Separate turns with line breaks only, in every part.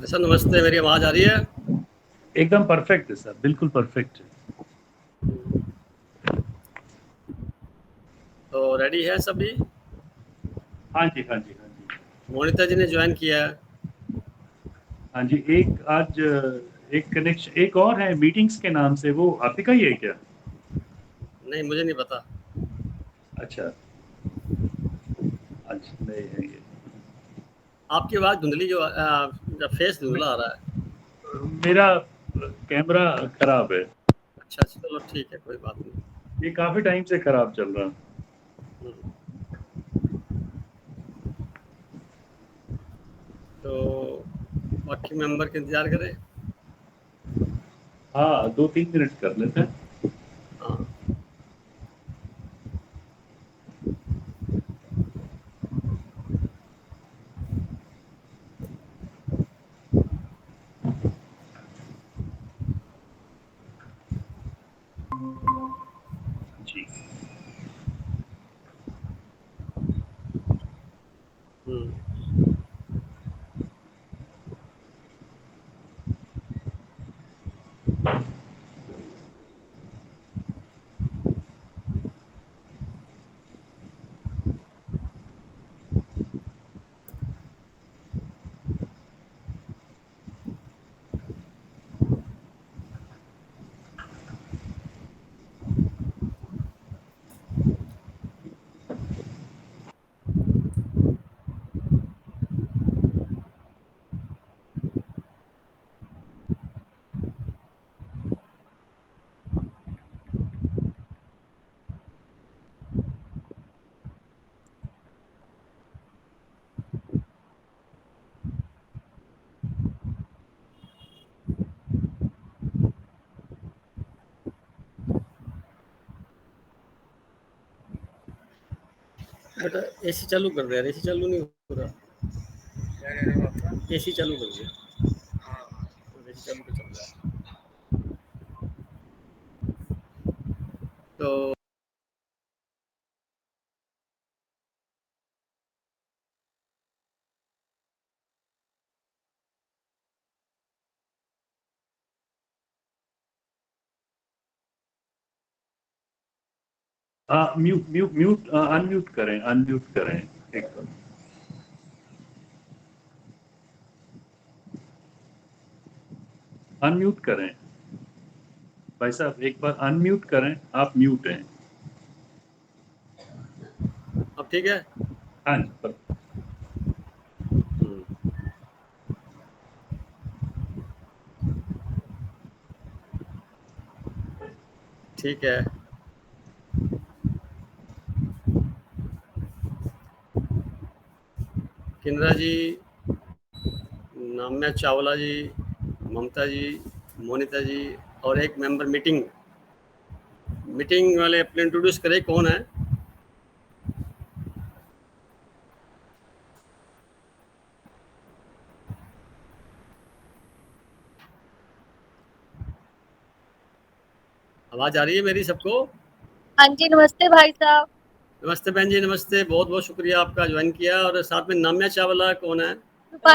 Sir नमस्ते, मेरी आवाज आ रही है?
एकदम परफेक्ट है सर, बिल्कुल परफेक्ट है।
तो रेडी है सभी?
हाँ जी, हाँ जी, हाँ जी।
मोनिता जी ने ज्वाइन किया है।
हाँ जी, एक कनेक्शन एक और है मीटिंग्स के नाम से, वो आप ही का ही है क्या?
नहीं, मुझे नहीं पता।
अच्छा, अच्छा नहीं है ये।
आपकी आवाज धुंधली जो फेस धुंधला आ रहा है।
मेरा कैमरा खराब है।
अच्छा, चलो ठीक है, कोई बात नहीं।
ये काफी टाइम से खराब चल रहा।
हम्म, तो बाकी मेंबर का इंतजार करें।
हाँ, 2-3 मिनट कर लेते हैं।
हाँ।
जी।
हम्म, बेटा एसी चालू कर दे यार, एसी चालू नहीं हो रहा। एसी चालू कर दे। एसी चालू कर चल रहा है। तो
अनम्यूट करें, अनम्यूट करें एक बार। अनम्यूट करें भाई साहब, एक बार अनम्यूट करें, आप म्यूट हैं।
अब ठीक है।
हाँ जी, पर
ठीक है। किन्नरा जी, नाम्या चावला जी, ममता जी, मोनिता जी और एक मेंबर मीटिंग मीटिंग वाले अपने इंट्रोड्यूस करें कौन है। आवाज आ रही है मेरी सबको?
हाँ जी, नमस्ते भाई साहब।
नमस्ते बहन जी, नमस्ते, बहुत बहुत शुक्रिया आपका ज्वाइन किया। और साथ में नाम्या चावला कौन है?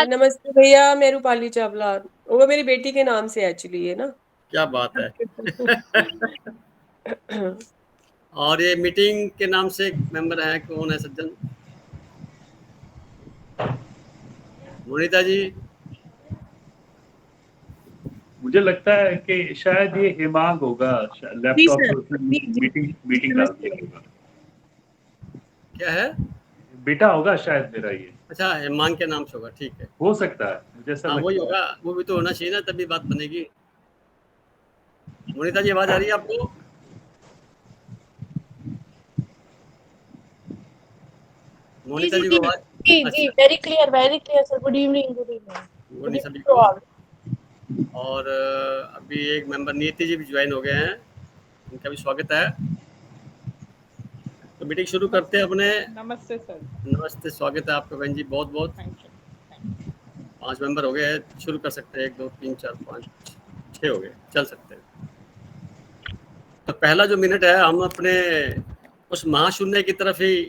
नमस्ते भैया, मैं रूपाली चावला। वो मेरी बेटी के नाम से एक्चुअली है ना।
क्या बात है। और ये मीटिंग के नाम से एक मेंबर है, कौन है सज्जन? मोनिता जी।
मुझे लगता है कि शायद ये हिमांग होगा,
जी
लैपटॉप
सर,
पे उसने
जी जी।
मीटिंग डाल
नमस्ते
दिया
भैया।
होगा।
क्या है?
बेटा होगा शायद मेरा ये।
अच्छा, हेमांग के नाम से होगा, ठीक है।
हो सकता है, मुझे ऐसा
हाँ वही
लगता है।
होगा, वो भी तो होना चाहिए ना, तभी बात बनेगी। मोनिता जी आवाज आ रही है आपको?
जी
मोनिता
जी
जी को
जी
आवाज?
जी जी,
अच्छा,
very clear sir. Good evening, good evening,
वो
गुड
नहीं
इवनिंग
सभी
टू
को।
ऑल।
और अभी एक मेंबर नीति जी भी ज्वाइन हो गए हैं, उनका भी स्वागत है। तो मीटिंग शुरू करते हैं अपने।
नमस्ते सर।
नमस्ते, स्वागत है आपका बहन जी, बहुत बहुत।
Thank you.
5 मेंबर हो गए हैं, शुरू कर सकते हैं। 1 2 3 4 5 6 हो गए, चल सकते हैं। तो पहला जो मिनट है, हम अपने उस महाशून्य की तरफ ही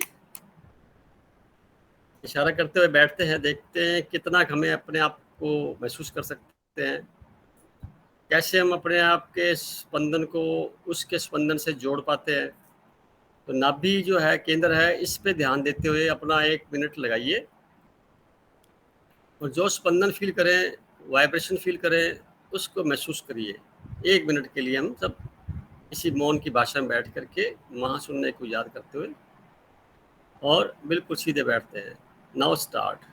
इशारा करते हुए बैठते हैं, देखते हैं कितना हमें अपने आप को महसूस कर सकते हैं, कैसे हम अपने आप के स्पंदन को उसके स्पंदन से जोड़ पाते हैं। तो नाभि जो है केंद्र है, इस पे ध्यान देते हुए अपना 1 मिनट लगाइए और जो स्पंदन फील करें, वाइब्रेशन फील करें, उसको महसूस करिए। 1 मिनट के लिए हम सब इसी मौन की भाषा में बैठ करके महाशून्य को याद करते हुए और बिल्कुल सीधे बैठते हैं। Now start.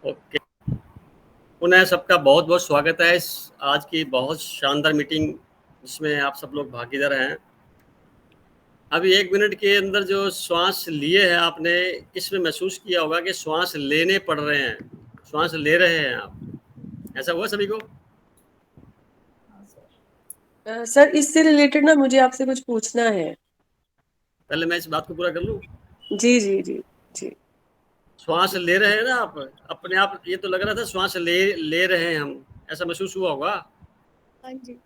ओके, पुनः सबका बहुत बहुत स्वागत है इस आज की बहुत शानदार मीटिंग जिसमें आप सब लोग भागीदार हैं। अभी 1 मिनट के अंदर जो श्वास लिए हैं आपने, इसमें महसूस किया होगा कि श्वास लेने पड़ रहे हैं, श्वास ले रहे हैं आप, ऐसा हुआ सभी को?
सर इससे रिलेटेड ना मुझे आपसे कुछ पूछना है।
पहले मैं इस बात को पूरा कर लूं।
जी जी जी जी।
श्वास ले रहे हैं ना आप अपने आप, ये तो लग रहा था श्वास ले रहे हैं हम, ऐसा महसूस हुआ होगा।
हाँ जी।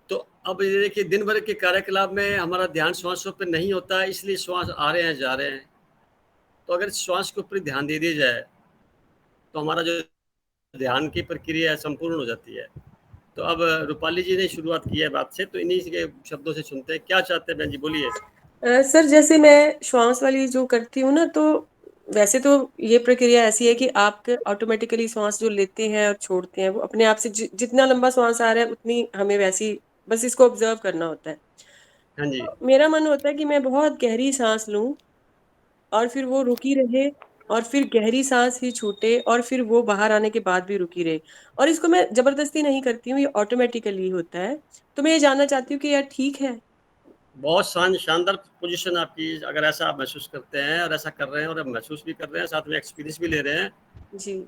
तो अब ये देखिए, दिन भर के कार्यकलाप में हमारा ध्यान श्वासों पर नहीं होता, इसलिए श्वास आ रहे हैं जा रहे हैं। तो अगर श्वास के ऊपर ध्यान दे दिया जाए तो हमारा जो ध्यान की प्रक्रिया संपूर्ण हो जाती है। तो अब रूपाली जी ने शुरुआत की है बात से, तो इन्हीं के शब्दों से सुनते हैं। क्या चाहते हैं बहन जी, बोलिए।
सर जैसे मैं श्वास वाली जो करती हूँ ना, तो वैसे तो ये प्रक्रिया ऐसी है कि आप ऑटोमेटिकली श्वास जो लेते हैं और छोड़ते हैं वो अपने आप से जितना लंबा श्वास आ रहा है उतनी हमें वैसी बस इसको ऑब्जर्व करना होता है।
हाँ जी।
मेरा मन होता है कि मैं बहुत गहरी सांस लूं और फिर वो रुकी रहे और फिर गहरी सांस ही छूटे और फिर वो बाहर आने के बाद भी रुकी रहे, और इसको मैं जबरदस्ती नहीं करती हूँ, ये ऑटोमेटिकली होता है। तो मैं ये जानना चाहती हूँ कि यार ठीक है।
बहुत शानदार पोजीशन आपकी, अगर ऐसा आप महसूस करते हैं और ऐसा कर रहे हैं और अब महसूस भी कर रहे हैं, साथ में एक्सपीरियंस भी ले रहे हैं,
जी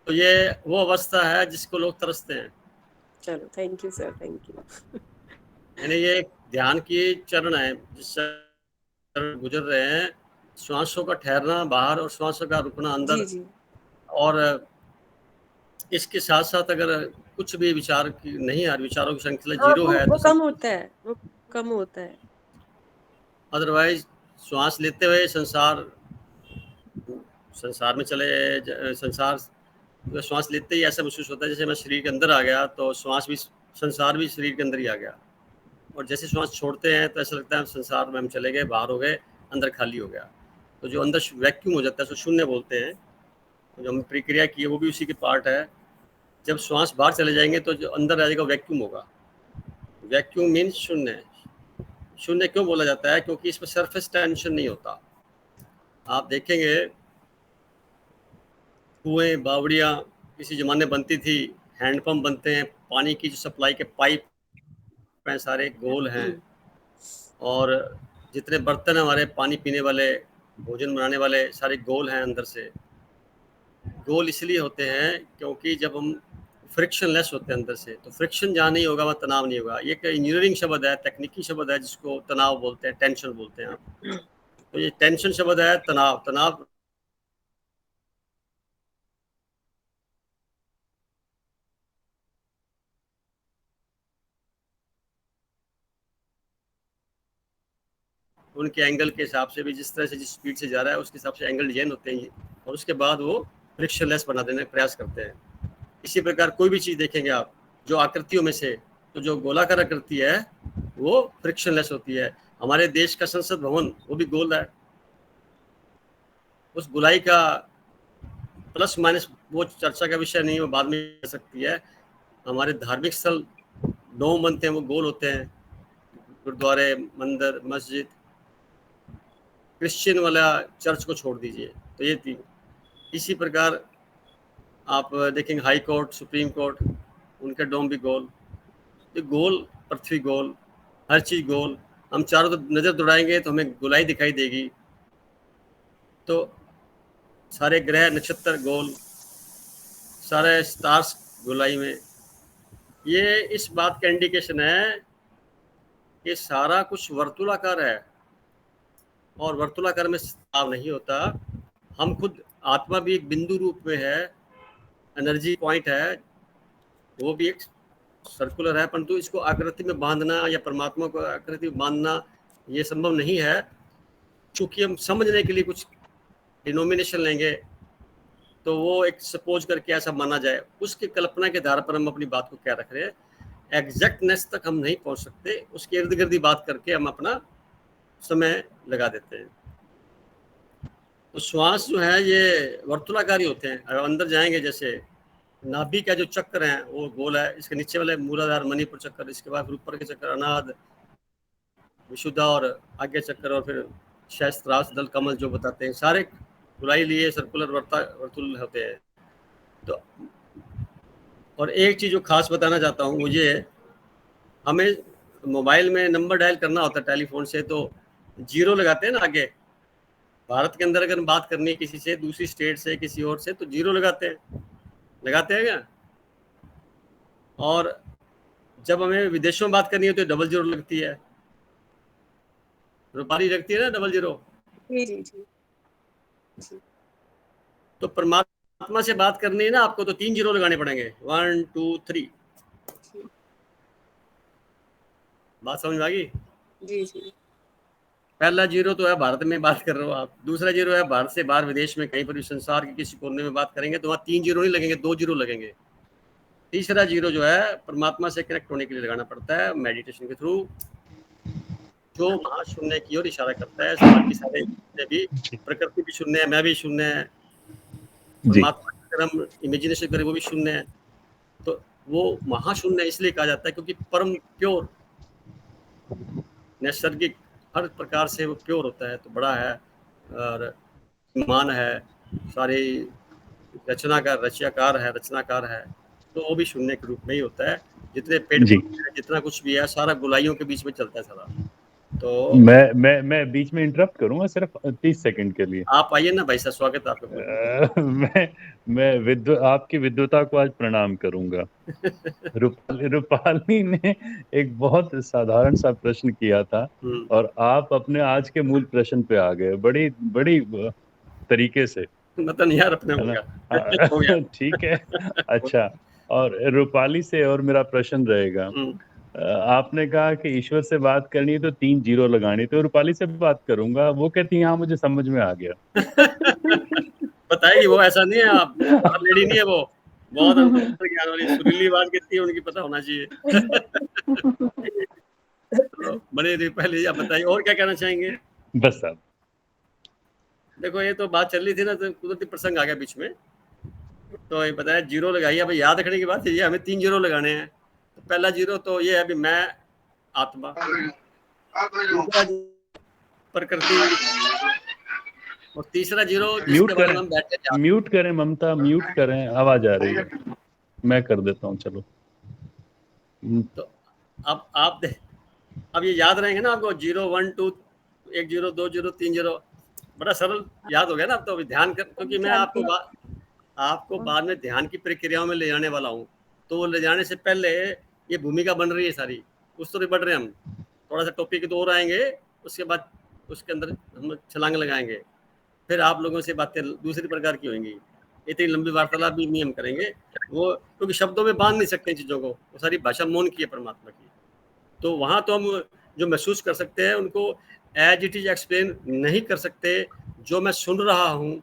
तो ये वो अवस्था है जिसको लोग तरसते हैं।
चलो thank you sir, thank you.
यानी ये ध्यान की चरण है जिससे गुजर रहे हैं, श्वासों का ठहरना बाहर और श्वासों का रुकना
जी
अंदर।
जी
और इसके साथ साथ अगर कुछ भी विचार की नहीं आ रही, विचारों की श्रृंखला
हाँ
जीरो है
वो
तो
कम होता है, वो कम होता है।
अदरवाइज श्वास लेते हुए संसार में संसार श्वास लेते ही ऐसा महसूस होता है जैसे मैं शरीर के अंदर आ गया, तो श्वास भी, संसार भी शरीर के अंदर ही आ गया। और जैसे श्वास छोड़ते हैं तो ऐसा लगता है संसार में हम चले गए, बाहर हो गए, अंदर खाली हो गया। तो जो अंदर वैक्यूम हो जाता है उसको शून्य बोलते हैं। तो जो हम प्रक्रिया की है वो भी उसी की पार्ट है। जब श्वास बाहर चले जाएंगे तो जो अंदर आ जाएगा वैक्यूम होगा। वैक्यूम मीन्स शून्य। शून्य क्यों बोला जाता है? क्योंकि इसमें सरफेस टेंशन नहीं होता। आप देखेंगे कुएं, बावड़ियाँ किसी ज़माने बनती थी, हैंडपंप बनते हैं, पानी की जो सप्लाई के पाइप हैं सारे गोल हैं, और जितने बर्तन हमारे पानी पीने वाले, भोजन बनाने वाले, सारे गोल हैं अंदर से। गोल इसलिए होते हैं क्योंकि जब हम फ्रिक्शन लेस होते हैं अंदर से, तो फ्रिक्शन जहाँ नहीं होगा वहाँ तनाव नहीं होगा। ये एक इंजीनियरिंग शब्द है, तकनीकी शब्द है, जिसको तनाव बोलते हैं, टेंशन बोलते हैं आप। तो ये टेंशन शब्द है, तनाव। तनाव उनके एंगल के हिसाब से भी, जिस तरह से जिस स्पीड से जा रहा है उसके हिसाब से एंगल डिजाइन होते हैं, और उसके बाद वो फ्रिक्शन लेस बना देने का प्रयास करते हैं। इसी प्रकार कोई भी चीज़ देखेंगे आप, जो आकृतियों में से तो जो गोलाकार आकृति है वो फ्रिक्शन लेस होती है। हमारे देश का संसद भवन वो भी गोल है। उस गोलाई का प्लस माइनस वो चर्चा का विषय नहीं, वो बाद में कर सकती है। हमारे धार्मिक स्थल 9 बनते हैं, वो गोल होते हैं, गुरुद्वारे, मंदिर, मस्जिद। क्रिश्चियन वाला चर्च को छोड़ दीजिए, तो ये थी। इसी प्रकार आप देखेंगे हाई कोर्ट, सुप्रीम कोर्ट, उनके डोम भी गोल, तो गोल, पृथ्वी गोल, हर चीज़ गोल। हम चारों तरफ नज़र दौड़ाएंगे तो हमें गोलाई दिखाई देगी। तो सारे ग्रह नक्षत्र गोल, सारे स्टार्स गोलाई में। ये इस बात का इंडिकेशन है कि सारा कुछ वर्तुलाकार है, और वर्तुलाकार में स्ताव नहीं होता। हम खुद, आत्मा भी एक बिंदु रूप में है, एनर्जी पॉइंट है, वो भी एक सर्कुलर है, परंतु इसको आकृति में बांधना या परमात्मा को आकृति में बांधना ये संभव नहीं है। चूंकि हम समझने के लिए कुछ डिनोमिनेशन लेंगे तो वो एक सपोज करके ऐसा माना जाए, उसकी कल्पना के आधार पर हम अपनी बात को क्या रख रहे हैं। एग्जैक्टनेस तक हम नहीं पहुंच सकते, उसके इर्द गिर्द बात करके हम अपना समय लगा देते हैं। तो श्वास जो है ये वर्तुलाकारी होते हैं। अगर अंदर जाएंगे, जैसे नाभि का जो चक्र है वो गोल है, इसके नीचे वाले मूलाधार मणिपुर चक्र, इसके बाद ऊपर के चक्र अनाहत, विशुद्धा और आगे चक्र, और फिर सहस्त्रार्ष दल कमल जो बताते हैं, सारे गोलाई लिए सर्कुलर वर्तुल होते हैं। तो और एक चीज़ जो खास बताना चाहता हूँ, मुझे हमें मोबाइल में नंबर डायल करना होता है टेलीफोन से, तो 0 लगाते हैं ना आगे। भारत के अंदर अगर बात करनी है किसी से, दूसरी स्टेट से, किसी और से, तो 0 लगाते हैं क्या? और जब हमें विदेशों में बात करनी है तो 00 लगती है। रूपाली लगती है ना 00।
जी जी जी।
तो परमात्मा से बात करनी है ना आपको, तो 3 0 लगाने पड़ेंगे, 1 2 3। बात समझ में आ गई?
जी जी।
पहला 0 तो है भारत में बात कर रहे हो आप, दूसरा 0 है भारत से बाहर विदेश में कहीं पर भी संसार के किसी कोने में बात करेंगे तो वहाँ 3 0 नहीं लगेंगे, 2 0 लगेंगे। तीसरा 0 जो है परमात्मा से कनेक्ट होने के लिए लगाना पड़ता है मेडिटेशन के थ्रू, जो महाशून्य की ओर इशारा करता है। बाकी सारे भी, प्रकृति भी शून्य है, मैं भी शून्य है, परमात्मा की अगर हम इमेजिनेशन करें वो भी शून्य है। तो वो महाशून्य इसलिए कहा जाता है क्योंकि परम प्योर, नैसर्गिक, हर प्रकार से वो प्योर होता है। तो बड़ा है और मान है, सारी रचनाकार है, तो वो भी शून्य के रूप में ही होता है। जितने पेड़ जितना कुछ भी है सारा गोलाइयों के बीच में चलता है सारा। तो
मैं बीच में इंटरप्ट करूंगा सिर्फ 30 सेकंड के लिए।
आप आइए ना भाई साहब, स्वागत है आपका।
मैं आपकी विद्वता को आज प्रणाम करूंगा। रूपाली ने एक बहुत साधारण सा प्रश्न किया था और आप अपने आज के मूल प्रश्न पे आ गए बड़ी बड़ी तरीके से।
मतलब यार अपने हो गया।
ठीक है, अच्छा। और रूपाली से और मेरा प्रश्न रहेगा, आपने कहा कि ईश्वर से बात करनी है तो 3 0 लगानी, तो रूपाली से बात करूंगा, वो कहती है हाँ मुझे समझ में आ गया।
बताएगी वो, ऐसा नहीं है, आप लेडी नहीं है वो, बहुत ज्ञान वाली सुरीली बात कहती है, उनकी पता होना चाहिए। तो बड़े पहले आप बताइए और क्या कहना चाहेंगे?
बस साहब,
देखो ये तो बात चल रही थी ना, तो कुदरती प्रसंग आ गया बीच में, तो ये बताया 0 लगाइए। अब याद रखने की बात है, ये हमें 3 0 लगाने हैं। तो पहला 0 तो ये है, अभी मैं आत्मा, प्रकृति, और तीसरा 0
म्यूट करें ममता, म्यूट करें, आवाज आ रही है, मैं कर देता हूँ, चलो।
तो अब ये याद रहेंगे ना आपको, 0 1 2 1 0 2 0 3 0, बड़ा सरल याद हो गया ना अब तो। अभी ध्यान कर, क्योंकि मैं आपको बाद में ध्यान की प्रक्रियाओं में ले जाने वाला हूँ, तो वो ले जाने से पहले ये भूमिका बन रही है सारी, उस तरह बढ़ रहे हैं हम। थोड़ा सा टॉपिक तो और आएंगे, उसके बाद उसके अंदर हम छलांग लगाएंगे, फिर आप लोगों से बातें दूसरी प्रकार की होंगी। इतनी लंबी वार्तालाप भी नहीं हम करेंगे, वो क्योंकि शब्दों में बांध नहीं सकते चीज़ों को, वो सारी भाषा मौन की है परमात्मा की। तो वहाँ तो हम जो महसूस कर सकते हैं उनको एज इट इज एक्सप्लेन नहीं कर सकते। जो मैं सुन रहा हूँ,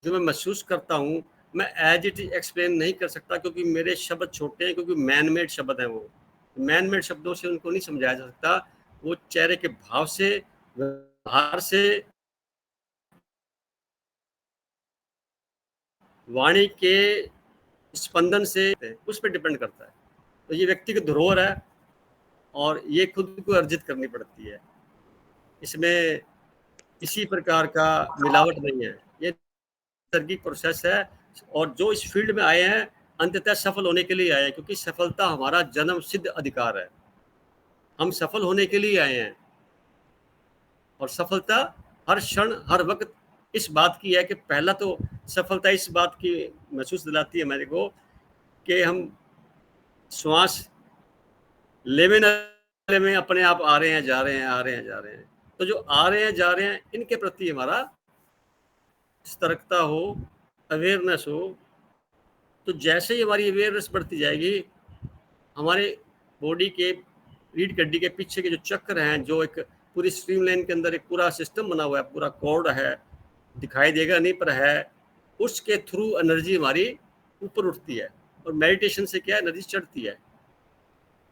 जो मैं महसूस करता हूँ, मैं एज इट इज एक्सप्लेन नहीं कर सकता, क्योंकि मेरे शब्द छोटे हैं, क्योंकि मैन मेड शब्द हैं। वो मैन मेड शब्दों से उनको नहीं समझाया जा सकता, वो चेहरे के भाव से, व्यवहार से, वाणी के स्पंदन से, उस पर डिपेंड करता है। तो ये व्यक्ति की धरोहर है और ये खुद को अर्जित करनी पड़ती है, इसमें किसी प्रकार का मिलावट नहीं है, ये नैसर्गिक प्रोसेस है। और जो इस फील्ड में आए हैं अंततः सफल होने के लिए आए हैं, क्योंकि सफलता हमारा जन्म सिद्ध अधिकार है। हम सफल होने के लिए आए हैं और सफलता हर क्षण हर वक्त इस बात की है कि पहला तो सफलता इस बात की महसूस दिलाती है मेरे को कि हम श्वास लेवे न में अपने आप आ रहे हैं, जा रहे हैं, आ रहे हैं, जा रहे हैं। तो जो आ रहे हैं, जा रहे हैं, इनके प्रति हमारा सतर्कता हो, अवेयरनेस हो। तो जैसे ही हमारी अवेयरनेस बढ़ती जाएगी, हमारे बॉडी के रीढ़ की हड्डी के पीछे के जो चक्र हैं, जो एक पूरी स्ट्रीमलाइन के अंदर एक पूरा सिस्टम बना हुआ है, पूरा कॉर्ड है, दिखाई देगा नहीं पर है, उसके थ्रू एनर्जी हमारी ऊपर उठती है। और मेडिटेशन से क्या एनर्जी चढ़ती है,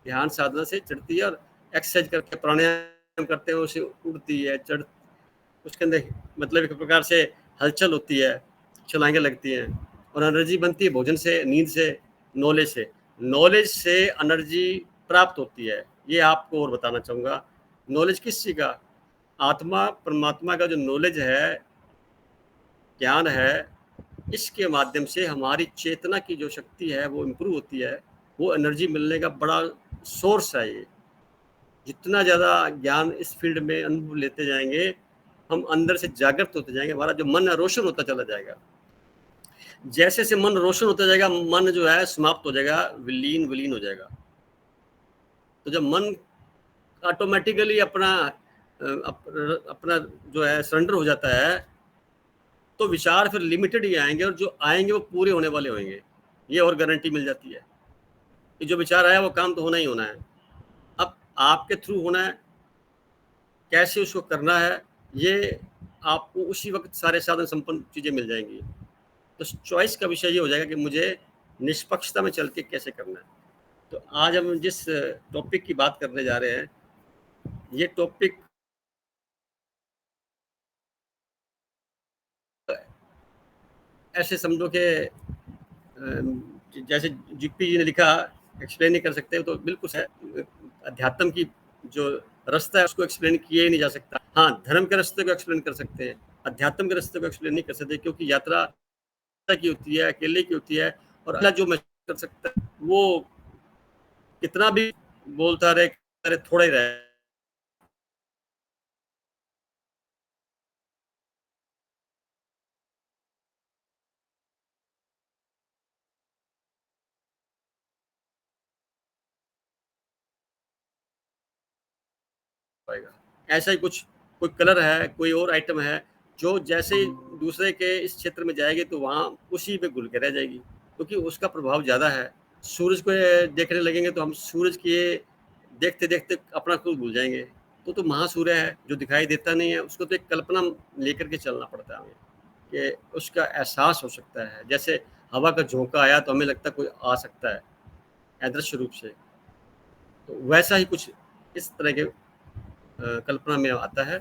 ध्यान साधना से चढ़ती है, और एक्सरसाइज करके प्राणायाम करते हैं उसे उड़ती है, चढ़, उसके अंदर मतलब एक प्रकार से हलचल होती है, छलांगें लगती हैं, और एनर्जी बनती है भोजन से, नींद से, नॉलेज से एनर्जी प्राप्त होती है। ये आपको और बताना चाहूँगा। नॉलेज किस चीज़ का? आत्मा परमात्मा का जो नॉलेज है, ज्ञान है, इसके माध्यम से हमारी चेतना की जो शक्ति है वो इम्प्रूव होती है। वो एनर्जी मिलने का बड़ा सोर्स है ये। जितना ज़्यादा ज्ञान इस फील्ड में अनुभव लेते जाएंगे, हम अंदर से जागृत होते जाएंगे, हमारा जो मन है रोशन होता चला जाएगा। जैसे से मन रोशन होता जाएगा, मन जो है समाप्त हो जाएगा, विलीन हो जाएगा। तो जब मन ऑटोमेटिकली अपना जो है सरेंडर हो जाता है, तो विचार फिर लिमिटेड ही आएंगे, और जो आएंगे वो पूरे होने वाले होंगे। ये और गारंटी मिल जाती है कि जो विचार आया वो काम तो होना ही होना है। अब आपके थ्रू होना है, कैसे उसको करना है, ये आपको उसी वक्त सारे साधन संपन्न चीज़ें मिल जाएंगी। तो चॉइस का विषय ये हो जाएगा कि मुझे निष्पक्षता में चल के कैसे करना है। तो आज हम जिस टॉपिक की बात करने जा रहे हैं, ये टॉपिक ऐसे समझो कि जैसे जीपी जी ने लिखा, एक्सप्लेन नहीं कर सकते, तो बिल्कुल है। अध्यात्म की जो रास्ता है उसको एक्सप्लेन किया ही नहीं जा सकता। हाँ, धर्म के रास्ते को एक्सप्लेन कर सकते हैं, अध्यात्म के रास्ते को एक्सप्लेन नहीं कर सकते, क्योंकि यात्रा की होती है, अकेले की होती है। और अल्लाह जो महसूस कर सकता है वो कितना भी बोलता रहे, थोड़ा ही रहे। ऐसा ही कुछ कोई कलर है, कोई और आइटम है, जो जैसे ही दूसरे के इस क्षेत्र में जाएगी तो वहाँ उसी पे घुल के रह जाएगी, क्योंकि उसका प्रभाव ज़्यादा है। सूरज को देखने लगेंगे तो हम सूरज के देखते देखते अपना खुद भूल जाएंगे। तो महासूर्य है जो दिखाई देता नहीं है, उसको तो एक कल्पना लेकर के चलना पड़ता है हमें, कि उसका एहसास हो सकता है। जैसे हवा का झोंका आया तो हमें लगता है कोई आ सकता है अदृश्य रूप से, तो वैसा ही कुछ इस तरह के कल्पना में आता है।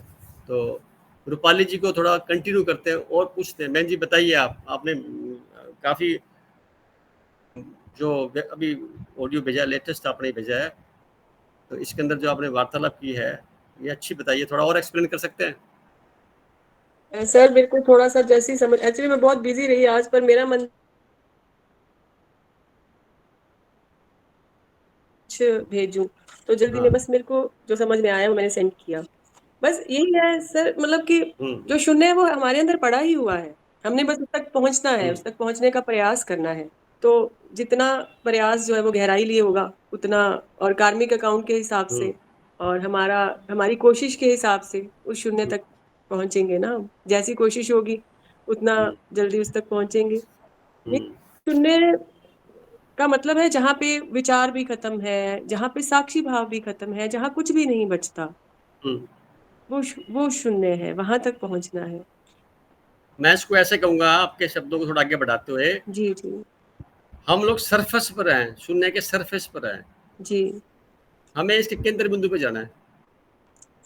तो रूपाली जी को थोड़ा कंटिन्यू करते हैं और पूछते हैं। बहन जी बताइए, आपने काफ़ी जो अभी ऑडियो भेजा, लेटेस्ट आपने भेजा है, तो इसके अंदर जो आपने वार्तालाप की है ये अच्छी बताइए, थोड़ा और एक्सप्लेन कर सकते हैं?
सर मेरे को थोड़ा सा जैसी समझ, एक्चुअली मैं बहुत बिजी रही आज, पर मेरा मन भेजूं तो जल्दी में, बस मेरे को जो समझ में आया वो मैंने सेंड किया। बस यही है सर, मतलब कि जो शून्य है वो हमारे अंदर पड़ा ही हुआ है, हमने बस उस तक पहुंचना है, उस तक पहुंचने का प्रयास करना है। तो जितना प्रयास जो है वो गहराई लिए होगा उतना, और कार्मिक अकाउंट के हिसाब से और हमारी कोशिश के हिसाब से उस शून्य तक पहुंचेंगे ना। जैसी कोशिश होगी उतना जल्दी उस तक पहुंचेंगे। शून्य का मतलब है जहाँ पे विचार भी खत्म है, जहाँ पे साक्षी भाव भी खत्म है, जहाँ कुछ भी नहीं बचता, वो शून्य है, वहां तक पहुंचना है।
मैं इसको ऐसे कहूंगा, आपके शब्दों को थोड़ा आगे बढ़ाते हुए,
जी जी,
हम लोग सरफेस पर हैं, शून्य के सरफेस पर हैं
जी,
हमें इसके केंद्र बिंदु पे जाना है।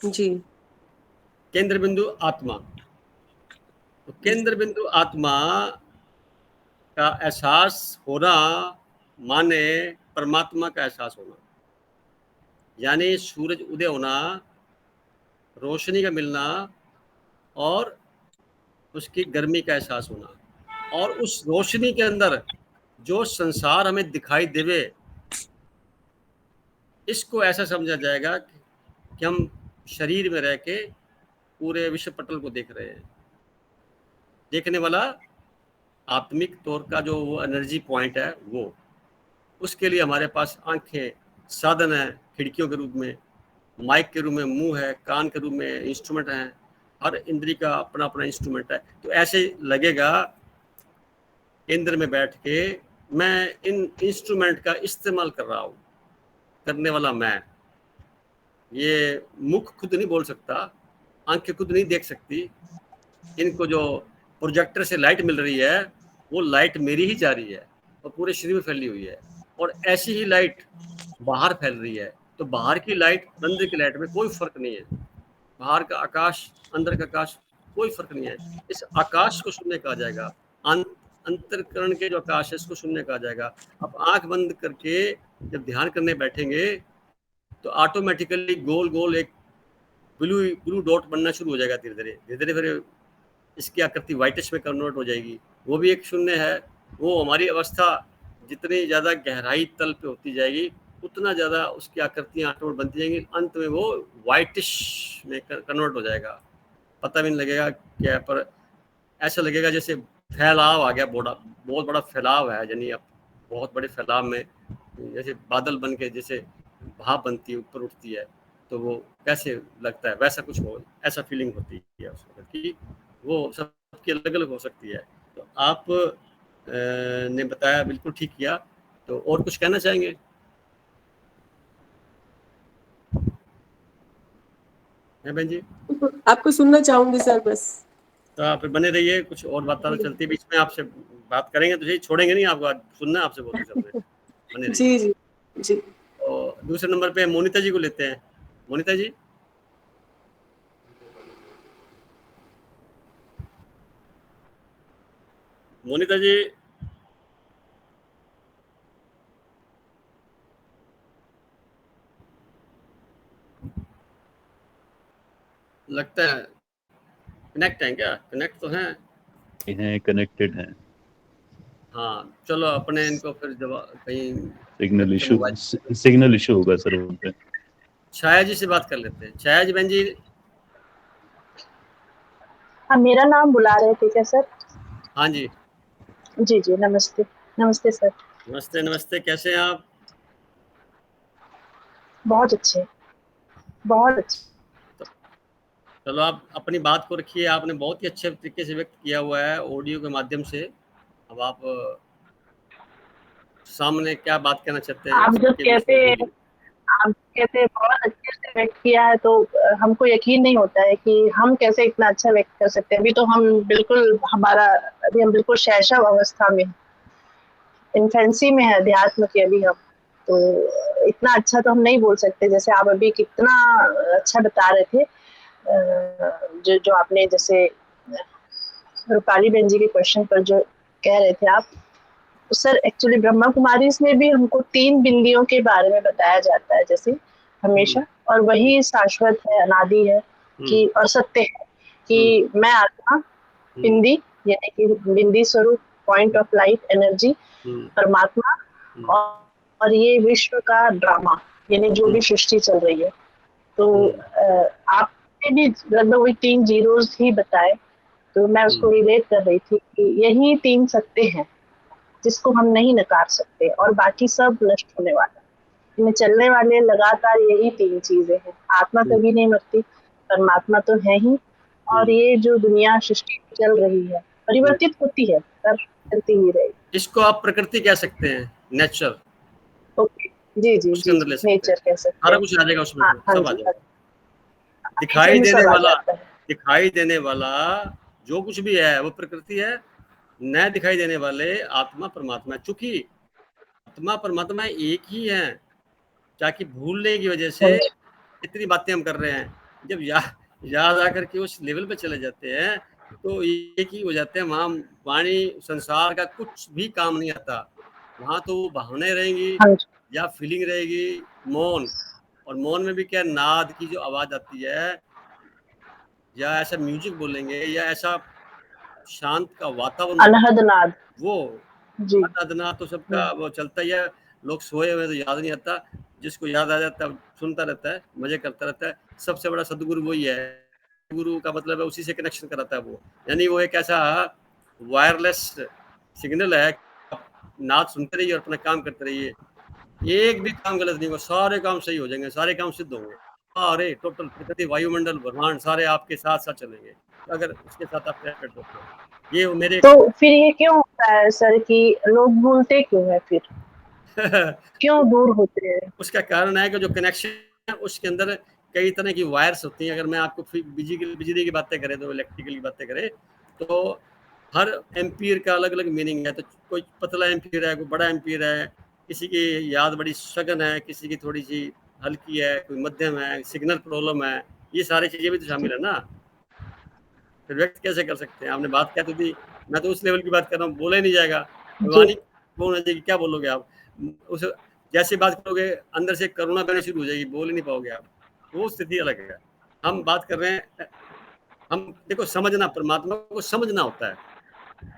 जी,
केंद्र बिंदु आत्मा। तो केंद्र बिंदु आत्मा का एहसास होना माने परमात्मा का एहसास होना, यानी सूरज उदय होना, रोशनी का मिलना और उसकी गर्मी का एहसास होना, और उस रोशनी के अंदर जो संसार हमें दिखाई देवे, इसको ऐसा समझा जाएगा कि हम शरीर में रह के पूरे विश्व पटल को देख रहे हैं। देखने वाला आत्मिक तौर का जो वो एनर्जी पॉइंट है, वो उसके लिए हमारे पास आंखें साधन है, खिड़कियों के रूप में, माइक के रूप में मुंह है, कान के रूप में इंस्ट्रूमेंट हैं, हर इंद्री का अपना अपना इंस्ट्रूमेंट है। तो ऐसे लगेगा केंद्र में बैठ के मैं इन इंस्ट्रूमेंट का इस्तेमाल कर रहा हूँ, करने वाला मैं। ये मुख खुद नहीं बोल सकता, आंखें खुद नहीं देख सकती, इनको जो प्रोजेक्टर से लाइट मिल रही है वो लाइट मेरी ही जा रही है और पूरे शरीर में फैली हुई है, और ऐसी ही लाइट बाहर फैल रही है। तो बाहर की लाइट अंदर की लाइट में कोई फर्क नहीं है, बाहर का आकाश अंदर का आकाश कोई फर्क नहीं है। इस आकाश को शून्य कहा जाएगा, अंतरकरण के जो आकाश है इसको शून्य कहा जाएगा। अब आंख बंद करके जब ध्यान करने बैठेंगे तो ऑटोमेटिकली गोल गोल एक ब्लू डॉट बनना शुरू हो जाएगा, धीरे धीरे फिर इसकी आकृति व्हाइटिश में कन्वर्ट हो जाएगी, वो भी एक शून्य है। वो हमारी अवस्था जितनी ज़्यादा गहराई तल पे होती जाएगी उतना ज़्यादा उसकी आकृतियाँ ऑटोमेटिक बनती जाएंगी, अंत में वो व्हाइटिश में कन्वर्ट हो जाएगा। पता भी नहीं लगेगा क्या, पर ऐसा लगेगा जैसे फैलाव आ गया, बहुत बड़ा फैलाव है, यानी अब बहुत बड़े फैलाव में जैसे बादल बन के जैसे भाप बनती है ऊपर उठती है, तो वो कैसे लगता है वैसा कुछ हो, ऐसा फीलिंग होती है उस वक्त की। वो सबकी अलग अलग हो सकती है। तो आप ने बताया, बिल्कुल ठीक किया। तो और कुछ कहना चाहेंगे? है बहन जी?
आपको सुनना चाहूंगी सर बस।
तो आप बने रहिए, कुछ और बात चलती है बीच में, आपसे बात करेंगे तो छोड़ेंगे नहीं आपको, सुनना आपसे बहुत कुछ बने रहिए।
जी जी जी।
और दूसरे नंबर पे मोनिता जी को लेते हैं। मोनिता जी, मोनिता जी लगता है कनेक्ट है क्या? कनेक्ट तो हैं,
कनेक्टेड हैं।
हाँ चलो अपने इनको फिर जवाब कहीं
सिग्नल इशू होगा सर उनपे।
छाया जी से बात कर लेते हैं। छाया जी बहन जी,
हाँ, मेरा नाम बुला रहे थे क्या सर?
हाँ जी,
जी जी, नमस्ते। नमस्ते सर।
नमस्ते नमस्ते, कैसे हैं आप?
बहुत अच्छे, बहुत अच्छे।
चलो आप अपनी बात को रखिए, आपने बहुत ही अच्छे तरीके से व्यक्त किया हुआ है ऑडियो के माध्यम से। अब आप सामने क्या बात कहना चाहते हैं?
आप जब कहते बहुत अच्छे से व्यक्त किया है, तो हमको यकीन नहीं होता है कि हम कैसे इतना अच्छा व्यक्त कर सकते हैं। अभी तो हम बिल्कुल शैशव अवस्था में, इन्फेंसी में है अध्यात्म की अभी हम, तो इतना अच्छा तो हम नहीं बोल सकते। जैसे आप अभी कितना अच्छा बता रहे थे, जो आपने जैसे रूपाली बहन जी के क्वेश्चन पर जो कह रहे थे आप, सर एक्चुअली ब्रह्मा कुमारी में भी हमको 3 बिंदियों के बारे में बताया जाता है जैसे हमेशा, और वही शाश्वत है, अनादि है कि और सत्य है कि मैं आत्मा बिंदी, यानी कि बिंदी स्वरूप, पॉइंट ऑफ लाइट, एनर्जी, परमात्मा, और ये विश्व का ड्रामा, यानी जो भी सृष्टि चल रही है। तो आपने भी लगभग वही 3 जीरोस ही बताए, तो मैं उसको रिलेट कर रही थी कि यही 3 सत्य हैं जिसको हम नहीं नकार सकते, और बाकी सब नष्ट होने वाला। इनमें चलने वाले लगातार यही 3 चीजें हैं। आत्मा कभी नहीं मरती, परमात्मा तो है ही, और ये जो दुनिया सृष्टि चल रही है परिवर्तित होती है, पर चलती ही रहेगी।
इसको आप प्रकृति कह सकते हैं, नेचर।
ओके, जी जी जी, नेचर कह सकते हैं।
सारा कुछ आ जाएगा उसमें, सब आ जाएगा। दिखाई देने वाला जो कुछ भी है वो प्रकृति है, न दिखाई देने वाले आत्मा परमात्मा। चूंकि आत्मा परमात्मा एक ही है, ताकि भूलने की वजह से इतनी बातें हम कर रहे हैं। जब याद आकर के उस लेवल पे चले जाते हैं तो एक ही हो जाते हैं। वहाँ वाणी संसार का कुछ भी काम नहीं आता, वहाँ तो भावनाएं रहेंगी या फीलिंग रहेगी, मौन। और मौन में भी क्या, नाद की जो आवाज आती है, या ऐसा म्यूजिक बोलेंगे, या ऐसा शांत का वातावरण,
अनहदनाद,
वो
जी,
अनहदनाद तो सबका वो चलता ही है। लोग सोए हुए तो याद नहीं आता, जिसको याद आ जाता है सुनता रहता है, मजे करता रहता है। सबसे बड़ा सदगुरु वही है। गुरु का मतलब है उसी से कनेक्शन कराता है वो, यानी वो एक ऐसा वायरलेस सिग्नल है, नाद सुनते रहिए और अपना काम करते रहिए, एक भी काम गलत नहीं होगा, सारे काम सही हो जाएंगे, सारे काम सिद्ध होंगे। अरे टोटल प्रकृति, वायुमंडल, ब्रह्मांड सारे आपके साथ साथ चलेंगे अगर उसके साथ आप कनेक्टेड होते हो। ये मेरे
तो फिर ये क्यों होता है सर कि लोग भूलते क्यों है फिर? क्यों दूर होते हैं?
उसका कारण है कि जो कनेक्शन है उसके अंदर कई तरह की वायर्स होती हैं। अगर मैं आपको बिजली की बातें करें तो इलेक्ट्रिकल की बातें करें तो हर एम्पीयर का अलग अलग मीनिंग है। तो कोई पतला एम्पीयर है, कोई बड़ा एम्पीयर है, किसी की याद बड़ी सघन है, किसी की थोड़ी सी हल्की है, कोई मध्यम है, सिग्नल प्रॉब्लम है, ये सारी चीजें भी तो शामिल है ना। फिर व्यक्त कैसे कर सकते हैं? आपने बात क्या तो थी, मैं तो उस लेवल की बात कर रहा हूँ, बोला ही नहीं जाएगा, भगवानी बोलना चाहिए, क्या बोलोगे आप? उस जैसे बात करोगे अंदर से करुणा बहनी शुरू हो जाएगी, बोल ही नहीं पाओगे आप। वो स्थिति अलग है। हम बात कर रहे हैं, हम देखो समझना, परमात्मा को समझना होता है,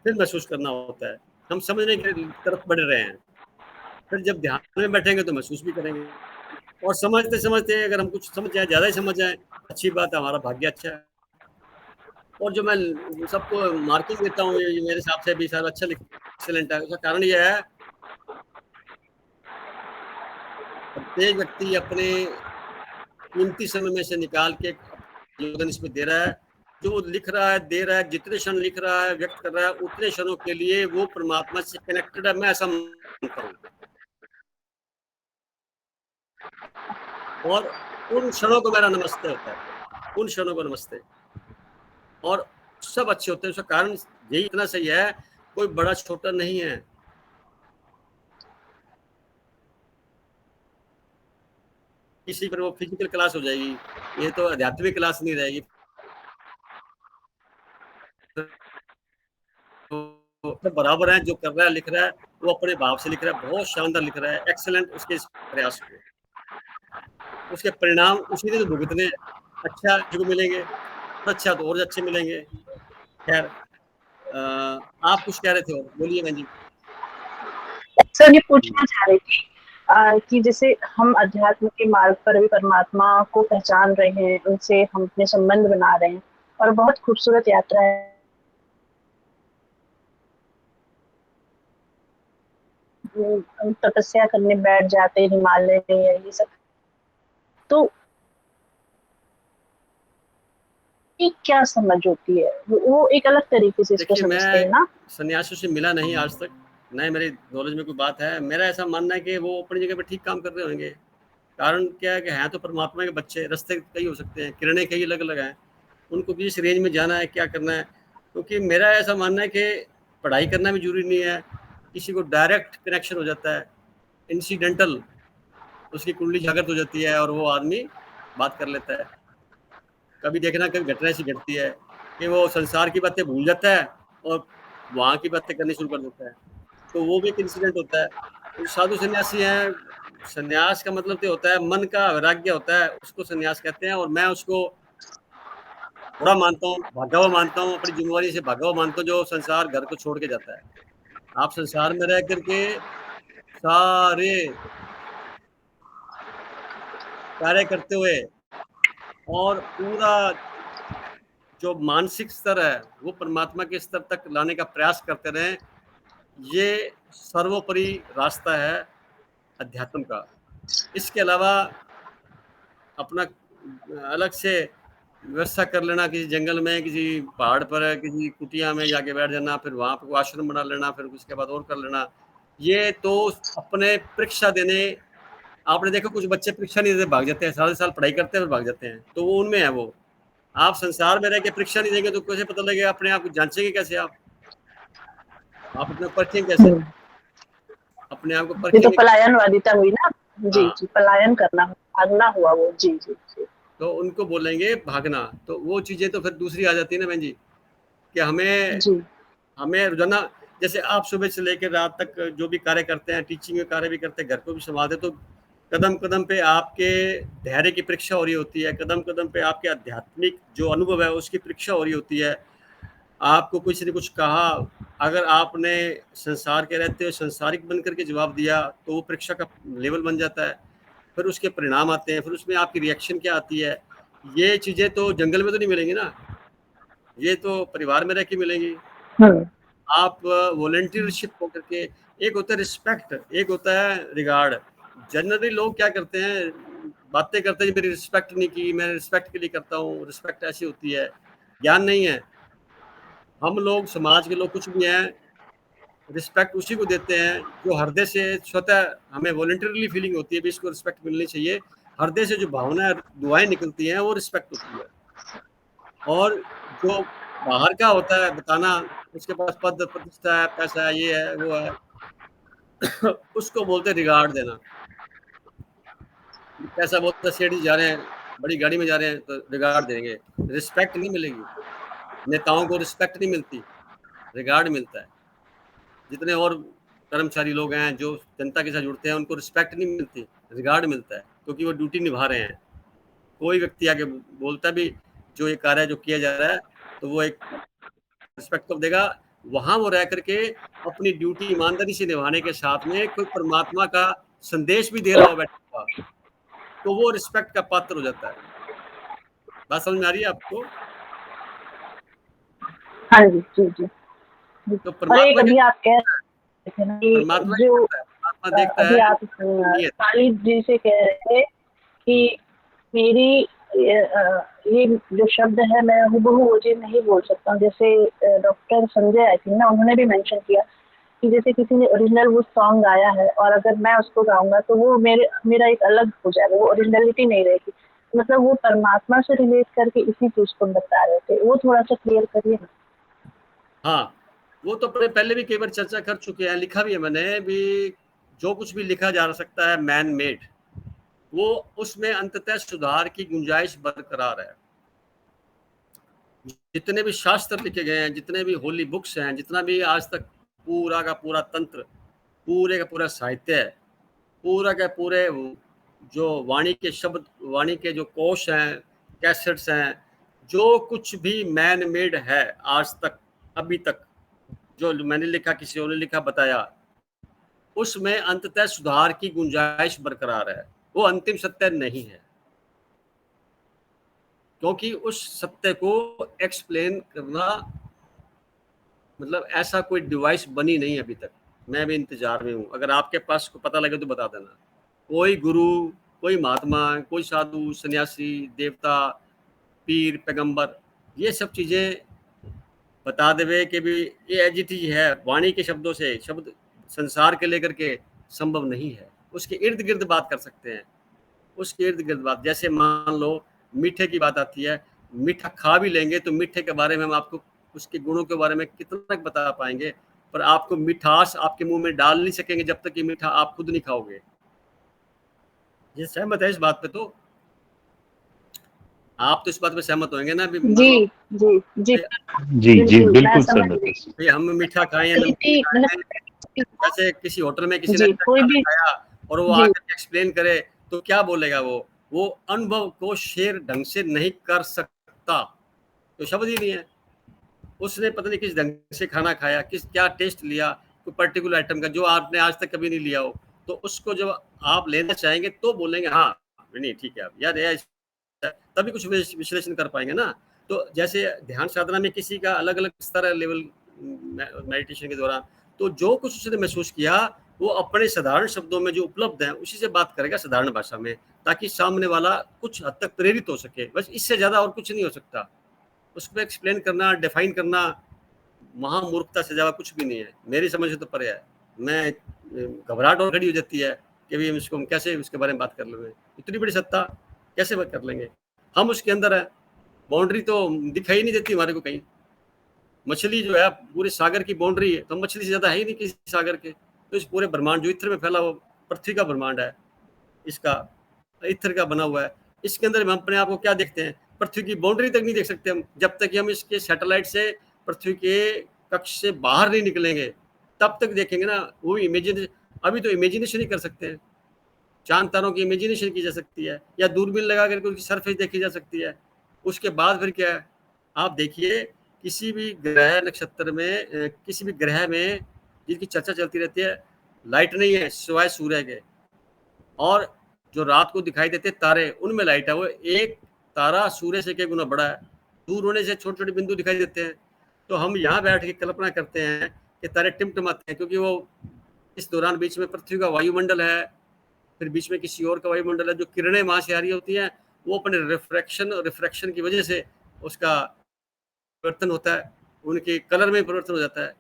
फिर महसूस करना होता है। हम समझने की तरफ बढ़ रहे हैं, फिर जब ध्यान में बैठेंगे तो महसूस भी करेंगे। और समझते समझते अगर हम कुछ समझ जाए, ज्यादा ही समझ जाए, अच्छी बात है, हमारा भाग्य अच्छा है। और जो मैं सबको मार्किंग देता हूँ, ये मेरे हिसाब से भी सर अच्छा एक्सीलेंट है। उसका कारण ये है, प्रत्येक व्यक्ति अपने कीमती समय में से निकाल के योगदान इसमें दे रहा है। जो लिख रहा है, दे रहा है, जितने क्षण लिख रहा है, व्यक्त कर रहा है, उतने क्षणों के लिए वो परमात्मा से कनेक्टेड है, मैं ऐसा मानता हूँ। और उन क्षणों को मेरा नमस्ते होता है, उन क्षणों को नमस्ते। और सब अच्छे होते हैं। उसका कारण यही इतना सही है, कोई बड़ा छोटा नहीं है। किसी पर वो फिजिकल क्लास हो जाएगी, ये तो आध्यात्मिक क्लास नहीं रहेगी। तो बराबर है, जो कर रहा है, लिख रहा है, वो अपने भाव से लिख रहा है, बहुत शानदार लिख रहा है, एक्सेलेंट उसके प्रयास को, उसके परिणाम उसी दिन भुगतने अच्छा जो मिलेंगे, अच्छा तो और अच्छे मिलेंगे। खैर आप कुछ कह रहे थे, और बोलिए बहन जी।
सर ये पूछना चाह रही थी कि जैसे हम अध्यात्म के मार्ग पर भी परमात्मा को पहचान रहे हैं, उनसे हम अपने संबंध बना रहे हैं और बहुत खूबसूरत यात्रा है, तपस्या करने बैठ जाते हैं हिमालय में या ये सब, तो ये क्या समझ होती है? वो एक अलग तरीके से इसको
देखिए,
समझते हैं ना।
मैं सन्यासियों से मिला नहीं आज तक, न मेरे नॉलेज में कोई बात है। मेरा ऐसा मानना है कि वो अपनी जगह पर ठीक काम कर रहे होंगे। कारण क्या है कि हैं तो परमात्मा के बच्चे, रास्ते कई हो सकते हैं, किरणें कई अलग अलग हैं, उनको किस रेंज में जाना है, क्या करना है। क्योंकि मेरा ऐसा मानना है कि पढ़ाई करना भी जरूरी नहीं है, किसी को डायरेक्ट कनेक्शन हो जाता है, इंसिडेंटल उसकी कुंडली जागृत हो जाती है और वो आदमी बात कर लेता है। कभी देखना, कभी घटना ऐसी घटती है कि वो संसार की बातें भूल जाता है और वहाँ की बातें करनी शुरू कर देता है, तो वो भी एक इंसिडेंट होता है। तो साधु सन्यासी हैं, सन्यास का मतलब तो होता है मन का वैराग्य होता है, उसको सन्यास कहते हैं। और मैं उसको बड़ा मानता हूँ, भागा हुआ मानता हूँ, अपनी जिम्मेवारी से भागा हुआ मानता हूँ, जो संसार घर को छोड़ के जाता है। आप संसार में रह करके सारे कार्य करते हुए और पूरा जो मानसिक स्तर है वो परमात्मा के स्तर तक लाने का प्रयास करते रहें, ये सर्वोपरि रास्ता है अध्यात्म का। इसके अलावा अपना अलग से व्यवस्था कर लेना, किसी जंगल में, किसी पहाड़ पर, किसी कुटिया में जाके बैठ जाना, फिर वहाँ पर आश्रम बना लेना, फिर उसके बाद और कर लेना, ये तो अपने परीक्षा देने। आपने देखो कुछ बच्चे परीक्षा नहीं देते, भाग जाते हैं, सारे साल पढ़ाई करते हैं और भाग जाते हैं, तो वो उनमें है। वो आप संसार में रह के परीक्षा नहीं देंगे तो कैसे पता लगेगा? अपने आप को जांचेंगे कैसे? आप अपने परखेंगे कैसे? अपने आप को
ये तो
परखेंगे।
पलायनवादिता हुई ना। जी
हाँ,
जी, पलायन करना, भागना हुआ वो। जी जी जी।
तो उनको बोलेंगे भागना। तो वो चीजें तो फिर दूसरी आ जाती है ना बहन जी, कि हमें
जी
हमें रोजाना, जैसे आप सुबह से लेकर रात तक जो भी कार्य करते हैं, टीचिंग में कार्य भी करते हैं, घर को भी संभालते, तो कदम कदम पे आपके धैर्य की परीक्षा हो रही होती है, कदम कदम पे आपके आध्यात्मिक जो अनुभव है उसकी परीक्षा हो रही होती है। आपको किसी ने कुछ कहा, अगर आपने संसार के रहते हुए संसारिक बन करके जवाब दिया तो वो परीक्षा का लेवल बन जाता है, फिर उसके परिणाम आते हैं, फिर उसमें आपकी रिएक्शन क्या आती है। ये चीज़ें तो जंगल में तो नहीं मिलेंगी ना, ये तो परिवार में रह के मिलेंगी। आप वॉलंटियरशिप हो करके, एक होता है रिस्पेक्ट, एक होता है रिगार्ड। जनरली लोग क्या करते हैं, बातें करते हैं मेरी रिस्पेक्ट नहीं की, मैं रिस्पेक्ट के लिए करता हूँ, रिस्पेक्ट ऐसी होती है, ज्ञान नहीं है। हम लोग समाज के लोग कुछ भी हैं, रिस्पेक्ट उसी को देते हैं जो हृदय से स्वतः हमें वॉलंटरली फीलिंग होती है भी इसको रिस्पेक्ट मिलनी चाहिए। हृदय से जो भावना दुआएं निकलती हैं वो रिस्पेक्ट होती है। और जो बाहर का होता है बताना, उसके पास पद प्रतिष्ठा है, पैसा है, ये है वो है उसको बोलते हैं रिगार्ड देना। पैसा बोलता है सेठ जा रहे हैं, बड़ी गाड़ी में जा रहे हैं तो रिगार्ड देंगे, रिस्पेक्ट नहीं मिलेगी। नेताओं को रिस्पेक्ट नहीं मिलती, रिगार्ड मिलता है। जितने और कर्मचारी लोग हैं जो जनता के साथ जुड़ते हैं उनको रिस्पेक्ट नहीं मिलती, रिगार्ड मिलता है, क्योंकि वो ड्यूटी निभा रहे हैं। कोई व्यक्ति आके बोलता भी जो ये कार्य जो किया जा रहा है तो वो एक रिस्पेक्ट तो देगा, वहां वो रह करके अपनी ड्यूटी ईमानदारी से निभाने के साथ में कोई परमात्मा का संदेश भी दे रहा हो बैठा हुआ, तो वो रिस्पेक्ट का पात्र हो जाता है। बात समझ में आ रही है आपको?
हाँ जी जी जी।
तो
और एक अभी आप कह रहे थे ना कि
परमात्मा
जो
देखता
अभी
है
आप काली जी से कह रहे थे कि मेरी ये जो शब्द है मैं हुबहू मुझे नहीं बोल सकता हूँ। जैसे डॉक्टर संजय आई थी ना, उन्होंने भी मेंशन किया कि जैसे किसी ने ओरिजिनल वो सॉन्ग गाया है और अगर मैं उसको गाऊंगा तो वो मेरा एक अलग हो जाएगा, वो ओरिजिनलिटी नहीं रहेगी। मतलब वो परमात्मा से रिलेट करके इसी चीज को बता रहे थे, वो थोड़ा सा क्लियर करिए ना।
हाँ, वो तो अपने पहले भी कई बार चर्चा कर चुके हैं, लिखा भी है मैंने भी। जो कुछ भी लिखा जा सकता है मैन मेड, वो उसमें अंततः सुधार की गुंजाइश बरकरार है। जितने भी शास्त्र लिखे गए हैं, जितने भी होली बुक्स हैं, जितना भी आज तक पूरा का पूरा तंत्र, पूरे का पूरा साहित्य है, पूरा का पूरे जो वाणी के शब्द, वाणी के जो कोश हैं, कैसेट्स हैं, जो कुछ भी मैन मेड है आज तक, अभी तक जो मैंने लिखा, किसी और ने लिखा, बताया, उसमें अंततः सुधार की गुंजाइश बरकरार है। वो अंतिम सत्य नहीं है, क्योंकि उस सत्य को एक्सप्लेन करना मतलब ऐसा कोई डिवाइस बनी नहीं अभी तक। मैं भी इंतजार में हूँ, अगर आपके पास को पता लगे तो बता देना। कोई गुरु, कोई महात्मा, कोई साधु, सन्यासी, देवता, पीर, पैगंबर, ये सब चीजें बता देवे कि भी ये एजिटी है, वाणी के शब्दों से शब्द संसार के लेकर के संभव नहीं है। उसके इर्द गिर्द बात कर सकते हैं, उसके इर्द गिर्द बात। जैसे मान लो मीठे की बात आती है, मीठा खा भी लेंगे तो मीठे के बारे में हम आपको उसके गुणों के बारे में कितना तक बता पाएंगे, पर आपको मिठास आपके मुंह में डाल नहीं सकेंगे जब तक ये मीठा आप खुद नहीं खाओगे। ये सहमत है इस बात पे? तो आप तो इस बात पे सहमत होंगे ना? भी
जी जी जी
जी जी बिल्कुल सहमत
है। हम मीठा खाएं या नमकीन खाएं, जैसे किसी होटल में किसी ने
कोई भी
खाया और वो आकर एक्सप्लेन करे तो क्या बोलेगा? वो अनुभव को शेयर ढंग से नहीं कर सकता, तो शब्द ही नहीं है। उसने पता नहीं किस ढंग से खाना खाया, क्या टेस्ट लिया कोई पर्टिकुलर आइटम का जो आपने आज तक कभी नहीं लिया हो, तो उसको जब आप लेना चाहेंगे तो बोलेंगे हाँ नहीं ठीक है यार, तभी कुछ विश्लेषण कर पाएंगे ना। तो जैसे ध्यान साधना में किसी का अलग अलग स्तर है, लेवल मेडिटेशन के दौरान, तो जो कुछ उसने महसूस किया वो अपने साधारण शब्दों में जो उपलब्ध है उसी से बात करेगा साधारण भाषा में, ताकि सामने वाला कुछ हद तक प्रेरित हो सके। बस इससे ज्यादा और कुछ नहीं हो सकता। उसको एक्सप्लेन करना, डिफाइन करना महामूर्खता से ज्यादा कुछ भी नहीं है, मेरी समझ से तो परे है। मैं घबराहट और खड़ी हो जाती है कि भाई हम कैसे उसके बारे में बात कर लेंगे, इतनी बड़ी सत्ता कैसे बात कर लेंगे? हम उसके अंदर है, बाउंड्री तो दिखाई नहीं देती हमारे को कहीं। मछली जो है पूरे सागर की बाउंड्री है, तो मछली से ज्यादा है ही नहीं किसी सागर के। तो इस पूरे ब्रह्मांड जो इत्र में फैला हुआ पृथ्वी का ब्रह्मांड है, इसका इत्र का बना हुआ है, इसके अंदर हम अपने आप को क्या देखते हैं? पृथ्वी की बाउंड्री तक नहीं देख सकते हम, जब तक कि हम इसके सैटेलाइट से पृथ्वी के कक्ष से बाहर नहीं निकलेंगे तब तक देखेंगे ना। वो इमेजिन, अभी तो इमेजिनेशन ही कर सकते हैं, चांद तारों की इमेजिनेशन की जा सकती है, या दूरबीन लगा करके उसकी सरफेस देखी जा सकती है। उसके बाद फिर क्या है, आप देखिए किसी भी ग्रह नक्षत्र में किसी भी ग्रह में जिनकी चर्चा चलती रहती है, लाइट नहीं है सिवाय सूर्य के, और जो रात को दिखाई देते तारे उनमें लाइट है। वो एक तारा सूर्य से कई गुना बड़ा है, दूर होने से छोटे छोटे बिंदु दिखाई देते हैं। तो हम यहाँ बैठ के कल्पना करते हैं कि तारे टिमटिमाते हैं, क्योंकि वो इस दौरान बीच में पृथ्वी का वायुमंडल है, फिर बीच में किसी और का वायुमंडल है, जो किरणें वहां से आ रही होती हैं वो अपने रिफ्रैक्शन की वजह से उसका परिवर्तन होता है, उनके कलर में परिवर्तन हो जाता है।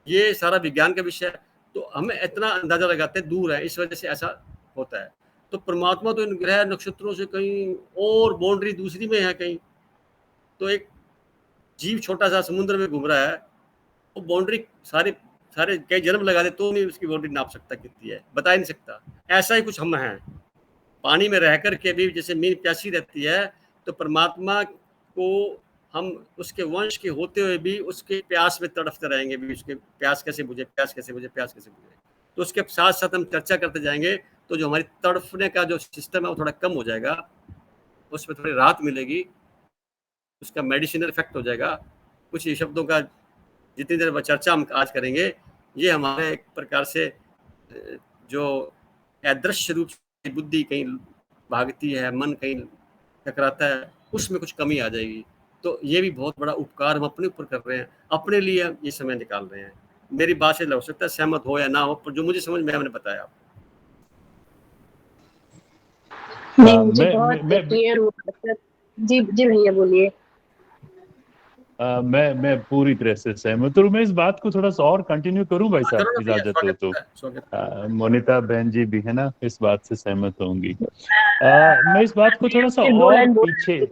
ये सारा विज्ञान का विषय है। तो हम इतना अंदाजा लगाते हैं दूर है, इस वजह से ऐसा होता है। तो परमात्मा तो इन ग्रह नक्षत्रों से कहीं और बाउंड्री दूसरी में है कहीं। तो एक जीव छोटा सा समुद्र में घूम रहा है, वो बाउंड्री सारे कई जन्म लगा दे तो नहीं उसकी बाउंड्री नाप सकता कितनी है, बता ही नहीं सकता। ऐसा ही कुछ हम हैं, पानी में रह कर के भी जैसे मीन प्यासी रहती है, तो परमात्मा को हम उसके वंश के होते हुए भी उसके प्यास में तड़फते रहेंगे भी, उसके प्यास कैसे बुझे, प्यास कैसे बुझे, प्यास कैसे बुझे। तो उसके साथ साथ हम चर्चा करते जाएंगे, तो जो हमारी तड़फने का जो सिस्टम है वो थोड़ा कम हो जाएगा, उसमें थोड़ी राहत मिलेगी, उसका मेडिसिनल इफेक्ट हो जाएगा। कुछ ही शब्दों का जितनी देर चर्चा हम आज करेंगे, ये हमारे एक प्रकार से जो अदृश्य रूप से बुद्धि कहीं भागती है, मन कहीं टकराता है, उसमें कुछ कमी आ जाएगी। तो ये भी बहुत बड़ा उपकार हम अपने ऊपर कर रहे हैं, अपने लिए हम ये समय निकाल रहे हैं। मेरी बात से लग सकता है सहमत हो या ना हो, पर जो मुझे समझ में मैंने बताया आपको।
नहीं, मुझे बहुत क्लियर हुआ। जी जी भैया बोलिए।
मैं पूरी तरह से सहमत हूँ। मैं इस बात को थोड़ा सा और कंटिन्यू करूं भाई साहब, इजाजत हो तो। मोनिता बहन जी भी है ना, इस बात से सहमत होंगी। मैं इस बात को थोड़ा सा और पीछे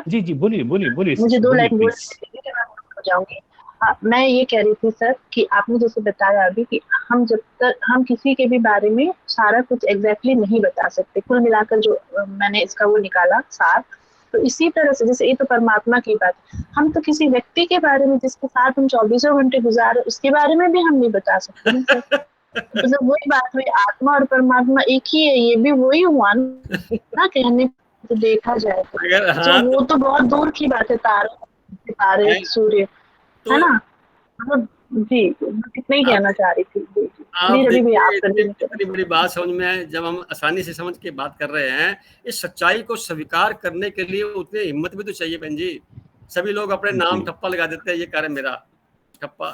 जी जी बोलिए बोलिए बोलिए
मुझे 2 लाइन बोल
जाऊंगी।
मैं ये कह रही थी सर कि आपने जैसे बताया अभी कि हम जब तक हम किसी के भी बारे में सारा कुछ एग्जैक्टली नहीं बता सकते, कुल मिलाकर जो मैंने इसका वो निकाला सार, तो इसी तरह से जैसे ये तो परमात्मा की बात, हम तो किसी व्यक्ति के बारे में जिसके साथ हम 24 घंटे गुजारे उसके बारे में भी हम नहीं बता सकते ना सर। मतलब वही बात हुई, आत्मा और परमात्मा एक ही है, ये भी वही हुआ ना कहने तो देखा जाए तो वो तो बहुत दूर की बात है, तारे सूर्य है ना। मतलब जी कितना ही कहना चाह रही थी।
इतनी बड़ी बात समझ में, जब हम आसानी से समझ के बात कर रहे हैं, इस सच्चाई को स्वीकार करने के लिए उतनी हिम्मत भी तो चाहिए बहन जी। सभी लोग अपने नाम ठप्पा लगा देते हैं, ये कार्य मेरा ठप्पा।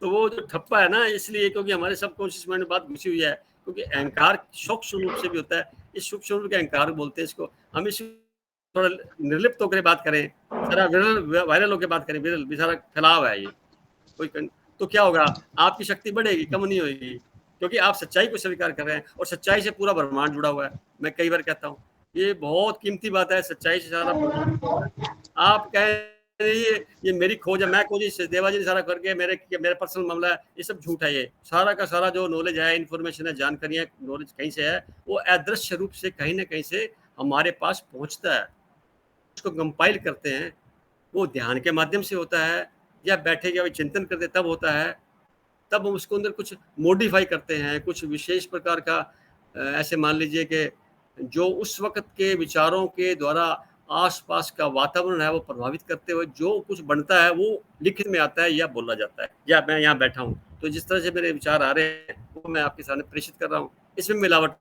तो वो जो ठप्पा है ना, इसलिए क्योंकि हमारे सबकॉन्शियस माइंड में बात घुसी हुई है, क्योंकि अहंकार सूक्ष्म रूप से भी होता है। इस सूक्ष्म रूप के अहंकार बोलते हैं इसको। हम इस थोड़ा निर्लिप्त होकर बात करें, सारा वायरल होकर बात करें, विरल भी सारा फैलाव है ये कोई। तो क्या होगा, आपकी शक्ति बढ़ेगी, कम नहीं होगी, क्योंकि आप सच्चाई को स्वीकार कर रहे हैं, और सच्चाई से पूरा ब्रह्मांड जुड़ा हुआ है। मैं कई बार कहता हूँ, ये बहुत कीमती बात है, सच्चाई से सारा ब्रह्मांड। आप कहें ये मेरी खोज है, मैं खोजी देवाजी ने सारा करके मेरे पर्सनल मामला है, ये सब झूठ है। ये सारा का सारा जो नॉलेज है, इन्फॉर्मेशन है, जानकारी है, नॉलेज कहीं से है, वो अदृश्य रूप से कहीं ना कहीं से हमारे पास पहुंचता है। उसको कंपाइल करते हैं, वो ध्यान के माध्यम से होता है, या बैठे या चिंतन करते तब होता है। तब हम उसको अंदर कुछ मॉडिफाई करते हैं, कुछ विशेष प्रकार का ऐसे मान लीजिए कि जो उस वक्त के विचारों के द्वारा आसपास का वातावरण है वो प्रभावित करते हुए जो कुछ बनता है वो लिखित में आता है या बोला जाता है, या मैं यहाँ बैठा हूँ तो जिस तरह से मेरे विचार आ रहे हैं वो मैं आपके सामने प्रेषित कर रहा हूँ। इसमें मिलावट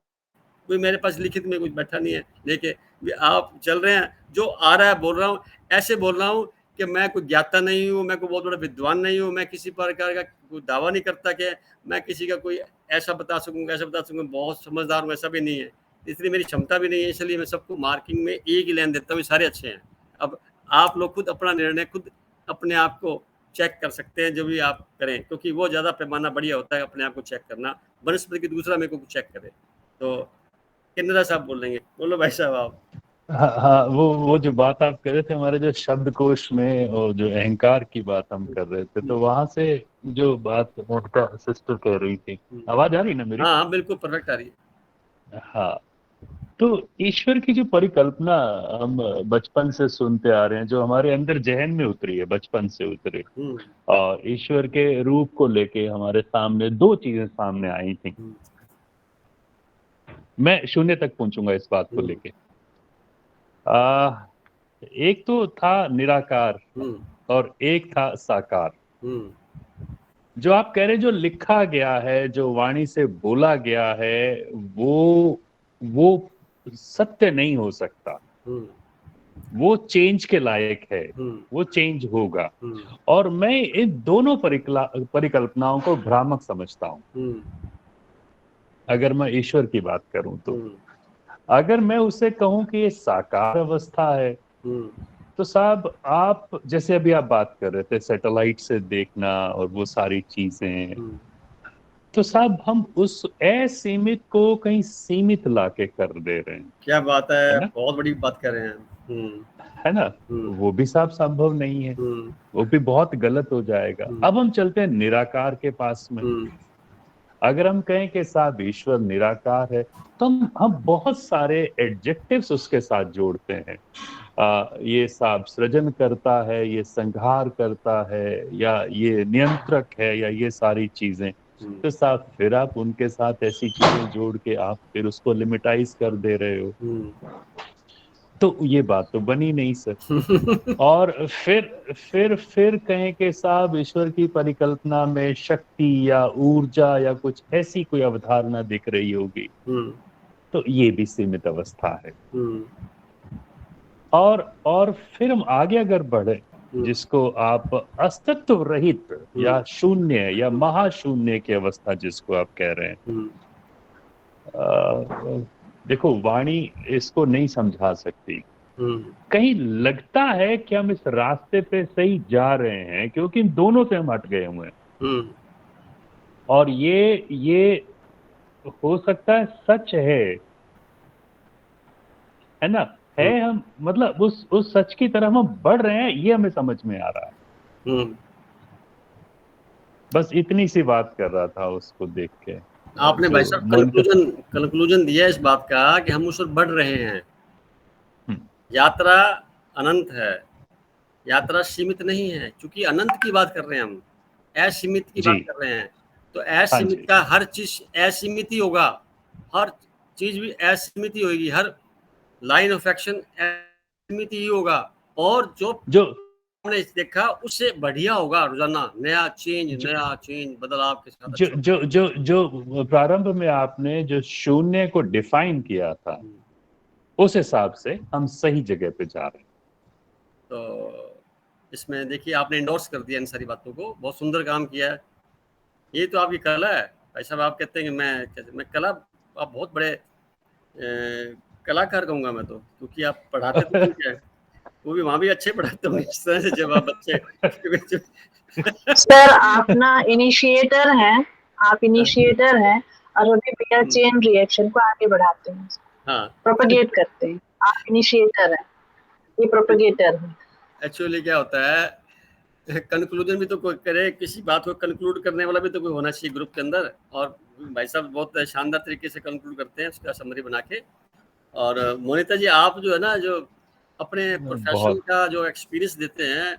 कोई मेरे पास लिखित में कुछ बैठा नहीं है, देखिए आप चल रहे हैं, जो आ रहा है बोल रहा हूँ, ऐसे बोल रहा हूँ कि मैं कोई ज्ञाता नहीं हूँ, मैं कोई बहुत बड़ा विद्वान नहीं हूँ, मैं किसी प्रकार का कोई दावा नहीं करता कि मैं किसी का कोई ऐसा बता सकूँगा ऐसा बता सकूँगा, बहुत समझदार हूँ, ऐसा भी नहीं है, इसलिए मेरी क्षमता भी नहीं है, इसलिए मैं सबको मार्किंग में एक ही लाइन देता हूँ, सारे अच्छे हैं। अब आप लोग खुद अपना निर्णय खुद अपने आप को चेक कर सकते हैं, जो भी आप करें, क्योंकि वो ज़्यादा पैमाना बढ़िया होता है अपने आप को चेक करना, बनस्पति की दूसरा मेरे को चेक करे। तो किन्नरा साहब बोलेंगे, बोलो भाई साहब आप।
हाँ, वो जो बात आप कर रहे थे हमारे जो शब्दकोश में और जो अहंकार की बात हम कर रहे थे, तो वहां से जो बात मोनिका सिस्टर कह रही थी, आवाज आ रही ना मेरी?
हाँ बिल्कुल परफेक्ट आ रही है।
हाँ, तो ईश्वर की जो परिकल्पना हम बचपन से सुनते आ रहे हैं, जो हमारे अंदर जहन में उतरी है, बचपन से उतरे, और ईश्वर के रूप को लेके हमारे सामने दो चीजें सामने आई थी। मैं शून्य तक पहुंचूंगा इस बात को लेके। एक तो था निराकार और एक था साकार।
हम्म,
जो आप कह रहे हैं, जो लिखा गया है, जो वाणी से बोला गया है, वो सत्य नहीं हो सकता।
हम्म,
वो चेंज के लायक है,
हम्म,
वो चेंज होगा।
हम्म,
और मैं इन दोनों परिकल्पनाओं को भ्रामक समझता हूं।
हम्म,
अगर मैं ईश्वर की बात करूं तो,
हम्म,
अगर मैं उसे कहूं कि ये साकार अवस्था है,
हम्म,
तो साहब आप जैसे अभी आप बात कर रहे थे सैटेलाइट से देखना और वो सारी चीजें,
हम्म,
तो साहब हम उस असीमित को कहीं सीमित लाके कर दे रहे हैं।
क्या बात है,
है ना?
बहुत बड़ी बात कर रहे हैं।
है ना?
हम्म,
वो भी साहब संभव नहीं है,
हम्म,
वो भी बहुत गलत हो जाएगा।
हम्म,
अब हम चलते हैं निराकार के पास में।
हम्म,
अगर हम कहें कि साहब ईश्वर निराकार है, तो हम बहुत सारे एडजेक्टिव्स उसके साथ जोड़ते हैं। ये साहब सृजन करता है, ये संहार करता है, या ये नियंत्रक है, या ये सारी चीजें।
हम्म,
तो साहब फिर आप उनके साथ ऐसी चीजें जोड़ के आप फिर उसको लिमिटाइज कर दे रहे हो,
हम्म,
तो ये बात तो बनी नहीं सर। और फिर कहें कि साहब ईश्वर की परिकल्पना में शक्ति या ऊर्जा या कुछ ऐसी कोई अवधारणा दिख रही होगी,
हम्म,
तो ये भी सीमित अवस्था है।
हम्म,
और फिर हम आगे अगर बढ़े,
हम्म,
जिसको आप अस्तित्व रहित
हम्म,
या शून्य या महाशून्य की अवस्था जिसको आप कह रहे हैं,
हम्म,
देखो वाणी इसको नहीं समझा सकती।
हम्म,
कहीं लगता है कि हम इस रास्ते पे सही जा रहे हैं, क्योंकि इन दोनों से हम हट गए हुए हैं।
हम्म,
और ये हो सकता है सच है ना? है, हम मतलब उस सच की तरफ हम बढ़ रहे हैं, ये हमें समझ में आ रहा है।
हम्म।
बस इतनी सी बात कर रहा था उसको देख के।
आपने
जो
भाई साहब
मोनिका।
कंक्लूजन दिया इस बात का कि हम उस पर बढ़ रहे हैं।
हम्म,
यात्रा अनंत है, यात्रा सीमित नहीं है, क्योंकि अनंत की बात कर रहे हैं हम, असीमित की
जी।
बात कर रहे हैं। तो
हाँ
असीमित
जी।
का हर चीज असीमित ही होगा, हर चीज भी असीमित ही होगी, हर लाइन ऑफ एक्शन असीमित ही होगा। और जो
जो
हमने देखा उससे बढ़िया होगा, रोजाना नया
जो
चेंज बदलाव के साथ
जो
अच्छा
जो जो जो प्रारंभ में आपने जो शून्य को डिफाइन किया था,
होगा।
उस हिसाब से हम सही जगह पे जा रहे हैं।
तो इसमें देखिए आपने इंडोर्स कर दिया इन सारी बातों को, बहुत सुंदर काम किया है। ये तो आपकी कला है भाई साहब। आप कहते हैं कि मैं कला, आप बहुत बड़े कलाकार कहूँगा मैं तो, क्योंकि आप पढ़ाते तो ठीक है, वो भी वहाँ भी अच्छे पढ़ाते होंगे इस तरह से जब आप बच्चे
सर आप ना इनिशिएटर हैं, आप इनिशिएटर हैं और अभी बिना चेन रिएक्शन को आगे बढ़ाते हैं,
हाँ,
प्रोपेगेट करते हैं। आप इनिशिएटर हैं, ये प्रोपेगेटर है।
एक्चुअली क्या होता है, कंक्लूजन भी तो कोई करे, किसी बात को कंक्लूड करने वाला भी तो कोई होना चाहिए ग्रुप के अंदर। और भाई साहब बहुत शानदार तरीके से कंक्लूड करते हैं उसका समरी बना के। और मोनिता जी आप जो है ना, जो अपने प्रोफेशन
बहुत।
का जो एक्सपीरियंस देते हैं,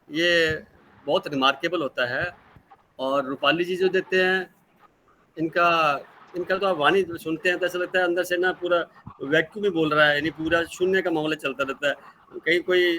ये बहुत रिमार्केबल होता है। और रूपाली जी जो देते हैं, इनका इनका तो आप वाणी सुनते हैं तो ऐसा लगता है अंदर से ना पूरा वैक्यूम ही बोल रहा है, यानी पूरा शून्य का मामला चलता रहता है, कहीं कोई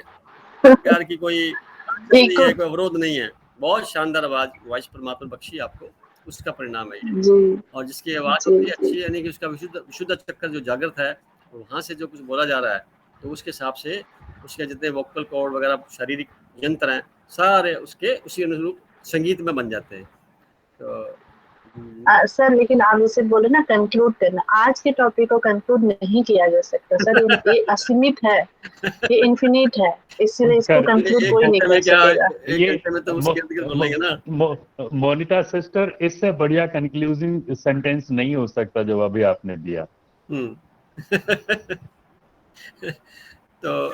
प्यार की कोई अड़चन नहीं
बिल्कुल
है, कोई अवरोध नहीं है। बहुत शानदार आवाज वॉइस परमात्मा बख्शी आपको, उसका परिणाम है ये।
जी
और जिसकी आवाज
जी
उतनी
जी।
अच्छी है, यानी कि उसका विशुद्ध विशुद्ध चक्कर जो जागृत है, वहाँ से जो कुछ बोला जा रहा है, तो उसके हिसाब से उसके जितने वोकल कॉर्ड वगैरह शारीरिक यंत्र हैं, सारे उसके उसी अनुरूप संगीत में बन जाते हैं। तो
सर लेकिन आप जैसे बोले ना कंक्लूड करना, आज के टॉपिक को कंक्लूड नहीं किया जा सकता सर, ये असीमित है, ये इन्फिनिट है, इसलिए इसको
कर
कंक्लूड
एक
कोई नहीं
घंटे
कर
में क्या,
सकेगा।
एक
ये
घंटे में तो
मो,
उसके इर्द गिर्द बोल
मो,
लेंगे ना।
मोनिता सिस्टर, इससे बढ़िया कंक्लूजिंग सेंटेंस नहीं हो सकता जो अभी आपने दिया।
तो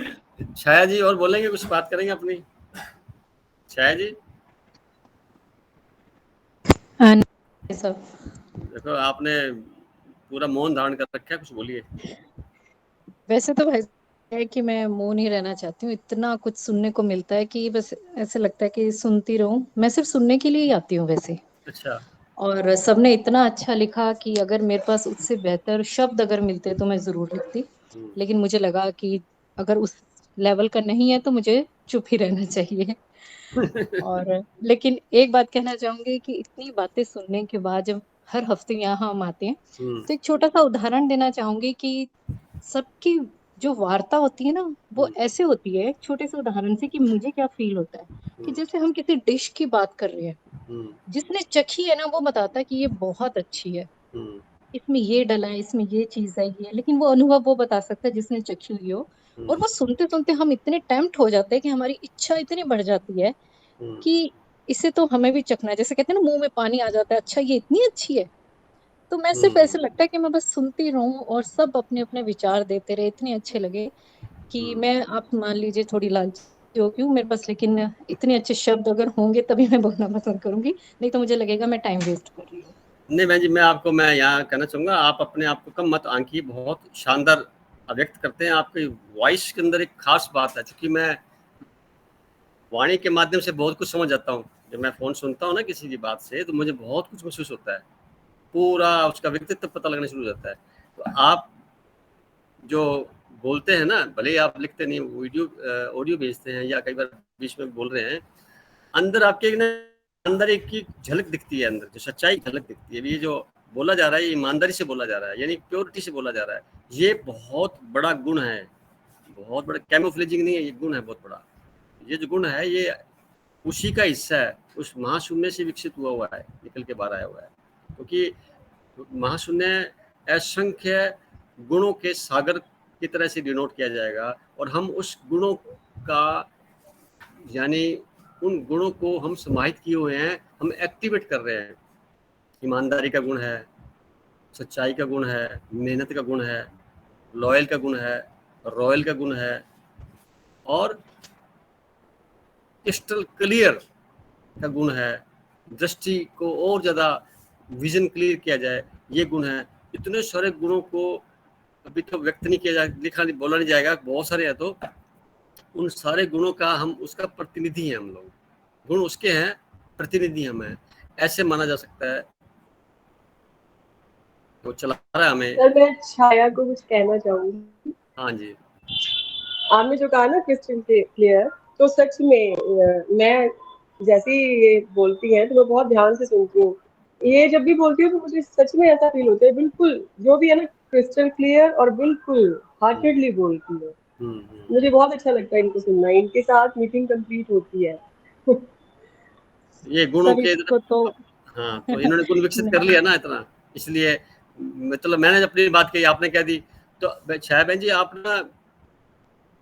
छाया जी और बोलेंगे, कुछ बात करेंगे अपनी? छाया जी
सब
देखो आपने पूरा मौन धारण कर रखा है, कुछ बोलिए।
वैसे तो भाई है कि मैं मौन ही रहना चाहती हूँ, इतना कुछ सुनने को मिलता है कि बस ऐसे लगता है कि सुनती रहूं। मैं सिर्फ सुनने के लिए ही आती हूँ वैसे।
अच्छा।
और सबने इतना अच्छा लिखा कि अगर मेरे पास उससे बेहतर शब्द अगर मिलते तो मैं जरूर लिखती, लेकिन मुझे लगा कि अगर उस लेवल का नहीं है तो मुझे चुप ही रहना चाहिए। और लेकिन एक बात कहना चाहूंगी कि इतनी बातें सुनने के बाद जब हर हफ्ते यहाँ हम आते हैं, तो एक छोटा सा उदाहरण देना चाहूंगी कि सबकी जो वार्ता होती है ना, वो ऐसे होती है, एक छोटे से उदाहरण से, कि मुझे क्या फील होता है कि जैसे हम किसी डिश की बात कर रहे हैं, जिसने चखी है ना वो बताता है कि ये बहुत अच्छी है, इसमें ये डला है, इसमें ये चीज है, ये, लेकिन वो अनुभव वो बता सकता है जिसने चखी हुई हो। और वो सुनते सुनते हम इतने टेम्प्ट हो जाते हैं कि हमारी इच्छा इतनी बढ़ जाती है कि इसे तो हमें भी चखना है, जैसे कहते हैं ना, मुंह में पानी आ जाता है, अच्छा ये इतनी अच्छी है। तो मैं सिर्फ ऐसे लगता है कि मैं बस सुनती रहूं और सब अपने अपने विचार देते रहे, इतने अच्छे लगे कि मैं, आप मान लीजिए थोड़ी लालची हो क्यों मेरे पास, लेकिन इतने अच्छे शब्द अगर होंगे तभी मैं बोलना पसंद करूंगी, नहीं तो मुझे लगेगा मैं टाइम वेस्ट कर रही हूँ।
नहीं बहन जी, मैं यहाँ कहना चाहूँगा, आप अपने आप को कम मत आंकिए, बहुत शानदार अभिव्यक्त करते हैं। आपकी वॉइस के अंदर एक खास बात है, क्योंकि मैं वाणी के माध्यम से बहुत कुछ समझ जाता हूँ। जब मैं फ़ोन सुनता हूँ ना किसी की बात से, तो मुझे बहुत कुछ महसूस होता है, पूरा उसका व्यक्तित्व पता लगना शुरू हो जाता है। तो आप जो बोलते हैं ना, भले ही आप लिखते नहीं, वीडियो ऑडियो भेजते हैं या कई बार बीच में बोल रहे हैं, अंदर आपके ना अंदर एक की झलक दिखती है, अंदर जो सच्चाई झलक दिखती है। ये जो बोला जा रहा है, ये ईमानदारी से बोला जा रहा है, यानी प्योरिटी से बोला जा रहा है। ये बहुत बड़ा गुण है, बहुत बड़ा कैमोफ्लेजिंग नहीं है, ये गुण है बहुत बड़ा। ये जो गुण है, ये उसी का हिस्सा है, उस महाशून्य से विकसित हुआ है, निकल के बाहर आया हुआ है। क्योंकि महाशून्य असंख्य गुणों के सागर की तरह से डिनोट किया जाएगा, और हम उस गुणों का, यानी उन गुणों को हम समाहित किए हुए हैं, हम एक्टिवेट कर रहे हैं। ईमानदारी का गुण है, सच्चाई का गुण है, मेहनत का गुण है, लॉयल का गुण है, रॉयल का गुण है, और क्रिस्टल क्लियर का गुण है। दृष्टि को और ज़्यादा विजन क्लियर किया जाए, ये गुण है। इतने सारे गुणों को अभी तो व्यक्त नहीं किया जाए, लिखा नहीं, बोला नहीं जाएगा, बहुत सारे हैं। तो उन सारे गुणों का हम उसका प्रतिनिधि हैं, हम लोग गुण उसके हैं, प्रतिनिधि हम हैं, ऐसे माना जा सकता है। तो चला रहा है हमें।
सर मैं छाया को कुछ कहना चाहूंगी।
हाँ जी,
आपने जो कहा ना क्रिस्टल क्लियर, तो सच में मैं जैसे ही ये बोलती हैं तो मैं बहुत ध्यान से सुनती हूँ। ये जब भी बोलती हूँ तो मुझे सच में ऐसा फील होता है, बिल्कुल जो भी है ना, क्रिस्टल क्लियर और बिल्कुल हार्टेडली बोलती है। मुझे बहुत अच्छा लगता है इनको सुनना, इनके साथ मीटिंग कंप्लीट होती है।
ये गुणों के
तो
हाँ, तो इन्होंने गुण विकसित कर लिया ना इतना, इसलिए मतलब मैंने अपनी बात कही, आपने कह दी। तो छाया बहन जी, आप ना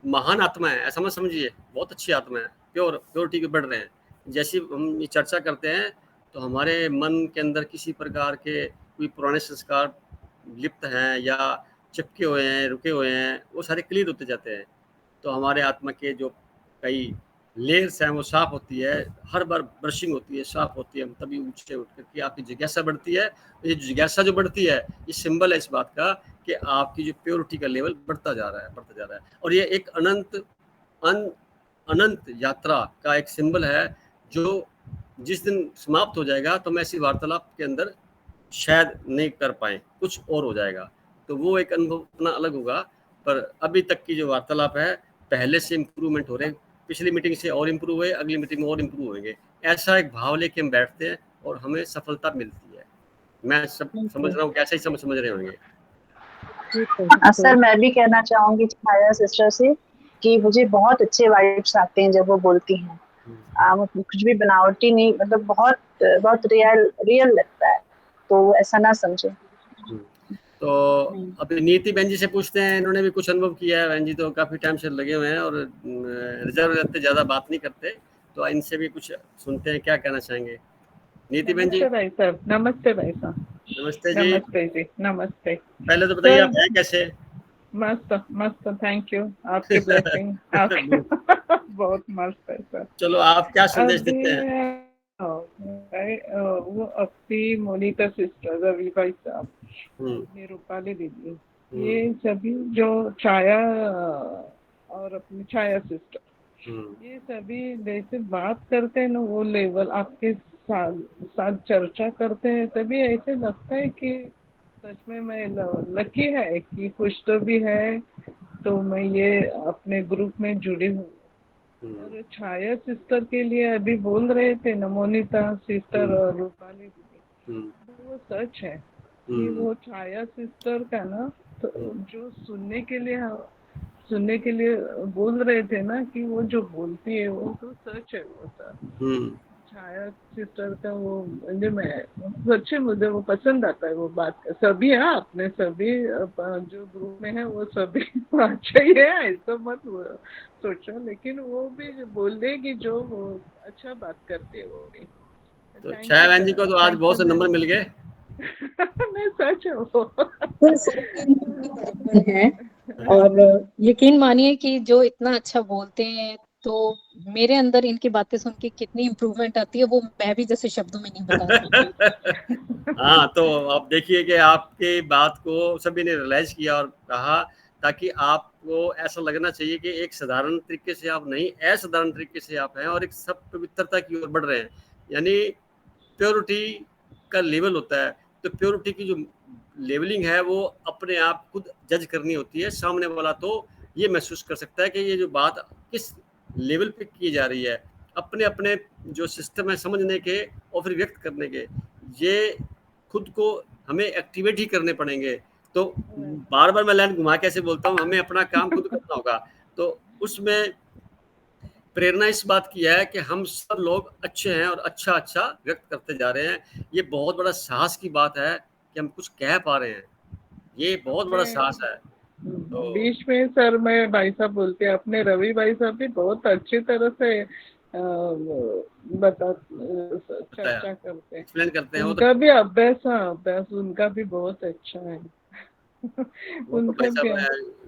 महान आत्मा है, ऐसा मत समझिए, बहुत अच्छी आत्मा है, प्योरिटी के बढ़ रहे हैं। जैसी हम ये चर्चा करते हैं, तो हमारे मन के अंदर किसी प्रकार के कोई पुराने संस्कार लिप्त हैं या चिपके हुए हैं, रुके हुए हैं, वो सारे क्लियर होते जाते हैं। तो हमारे आत्मा के जो कई लेयर्स हैं वो साफ होती है, हर बार ब्रशिंग होती है, साफ होती है, तभी ऊंचे उठ करके आपकी जिज्ञासा बढ़ती है। ये जिज्ञासा जो बढ़ती है, ये सिंबल है इस बात का कि आपकी जो प्योरिटी का लेवल बढ़ता जा रहा है। और ये एक अनंत यात्रा का एक सिंबल है, जो जिस दिन समाप्त हो जाएगा तो हम ऐसी वार्तालाप के अंदर शायद नहीं कर पाए, कुछ और हो जाएगा, तो वो एक अनुभव अपना अलग होगा। पर अभी तक की जो वार्तालाप है, पहले से इम्प्रूवमेंट हो रहे हैं, पिछली मीटिंग से और इम्प्रूव हुए, अगली मीटिंग में और इम्प्रूव होंगे। ऐसा एक भाव लेके हम बैठते हैं और हमें सफलता मिलती है। मैं सब समझ रहा हूँ, कैसे ही समझ रहे होंगे।
सर मैं भी कहना चाहूंगी छाया सिस्टर से कि मुझे बहुत अच्छे वाइब्स आते हैं जब वो बोलती हैं। मतलब कुछ भी बनावटी नहीं, मतलब बहुत रियल लगता है, तो ऐसा ना समझे।
तो अभी नीति बहन जी से पूछते हैं, इन्होंने भी कुछ अनुभव किया है। बहन जी तो काफी टाइम से लगे हुए हैं और रिजर्व रहते, ज्यादा बात नहीं करते, तो इनसे भी कुछ सुनते हैं, क्या कहना चाहेंगे नीति बहन जी?
नमस्ते भाई साहब। नमस्ते भाई साहब।
नमस्ते जी।
नमस्ते जी। नमस्ते।
पहले तो बताइए आप हैं कैसे?
मस्त मस्त, थैंक यू, आपकी ब्लेसिंग आपके बहुत मस्त है सर।
चलो, आप क्या संदेश देते हैं?
वो अपनी मोनिका सिस्टर, रवि भाई साहब, रूपाली दीदी, ये सभी जो छाया और अपनी छाया सिस्टर, ये सभी जैसे बात करते हैं ना, वो लेवल आपके साथ चर्चा करते हैं, तभी ऐसे लगता है कि सच में मैं लकी है कि कुछ तो भी है, तो मैं ये अपने ग्रुप में जुड़ी हूँ। और छाया सिस्टर के लिए अभी बोल रहे थे ना, मोनिता सिस्टर और रूपाली दीदी, तो वो सच है कि वो छाया सिस्टर का ना, तो जो सुनने के लिए बोल रहे थे ना कि वो जो बोलती है वो तो सच है वो सर। छाया सिस्टर का वो मुझे सच्चे मुझे वो पसंद आता है वो बात का। सभी है आपने सभी जो ग्रुप में है वो सभी अच्छा ही है, ऐसा मत सोचो, लेकिन वो भी बोल देगी जो वो अच्छा बात करते है वो भी।
तो छाया बहन जी को तो आज बहुत से नंबर मिल गए।
नहीं सच है वो
है। और यकीन मानिए कि जो इतना अच्छा बोलते हैं, तो मेरे अंदर इनकी बातें सुन के कितनी इम्प्रूवमेंट आती है वो मैं भी जैसे शब्दों में नहीं बता सकती।
हाँ, तो आप देखिए कि आपकी बात को सभी ने रियलाइज किया और कहा, ताकि आपको ऐसा लगना चाहिए कि एक साधारण तरीके से आप नहीं, असाधारण तरीके से आप हैं और एक सब पवित्रता की ओर बढ़ रहे हैं। यानी प्योरिटी का लेवल होता है, तो प्योरिटी की जो लेवलिंग है वो अपने आप खुद जज करनी होती है। सामने वाला तो ये महसूस कर सकता है कि ये जो बात किस लेवल पे की जा रही है, अपने अपने जो सिस्टम है समझने के और फिर व्यक्त करने के, ये खुद को हमें एक्टिवेट ही करने पड़ेंगे। तो बार बार मैं लाइन घुमा कैसे बोलता हूँ, हमें अपना काम खुद करना होगा। तो उसमें प्रेरणा इस बात की है कि हम सब लोग अच्छे हैं और अच्छा अच्छा व्यक्त करते जा रहे हैं। ये बहुत बड़ा साहस की बात है कि हम कुछ कह पा रहे हैं, ये बहुत बड़ा साहस है। तो
बीच में सर मैं भाई साहब बोलते हैं, अपने रवि भाई साहब भी बहुत अच्छी तरह से चर्चा करते हैं,
एक्सप्लेन करते हैं।
उनका भी अभ्यास उनका भी बहुत अच्छा है।
उनका भी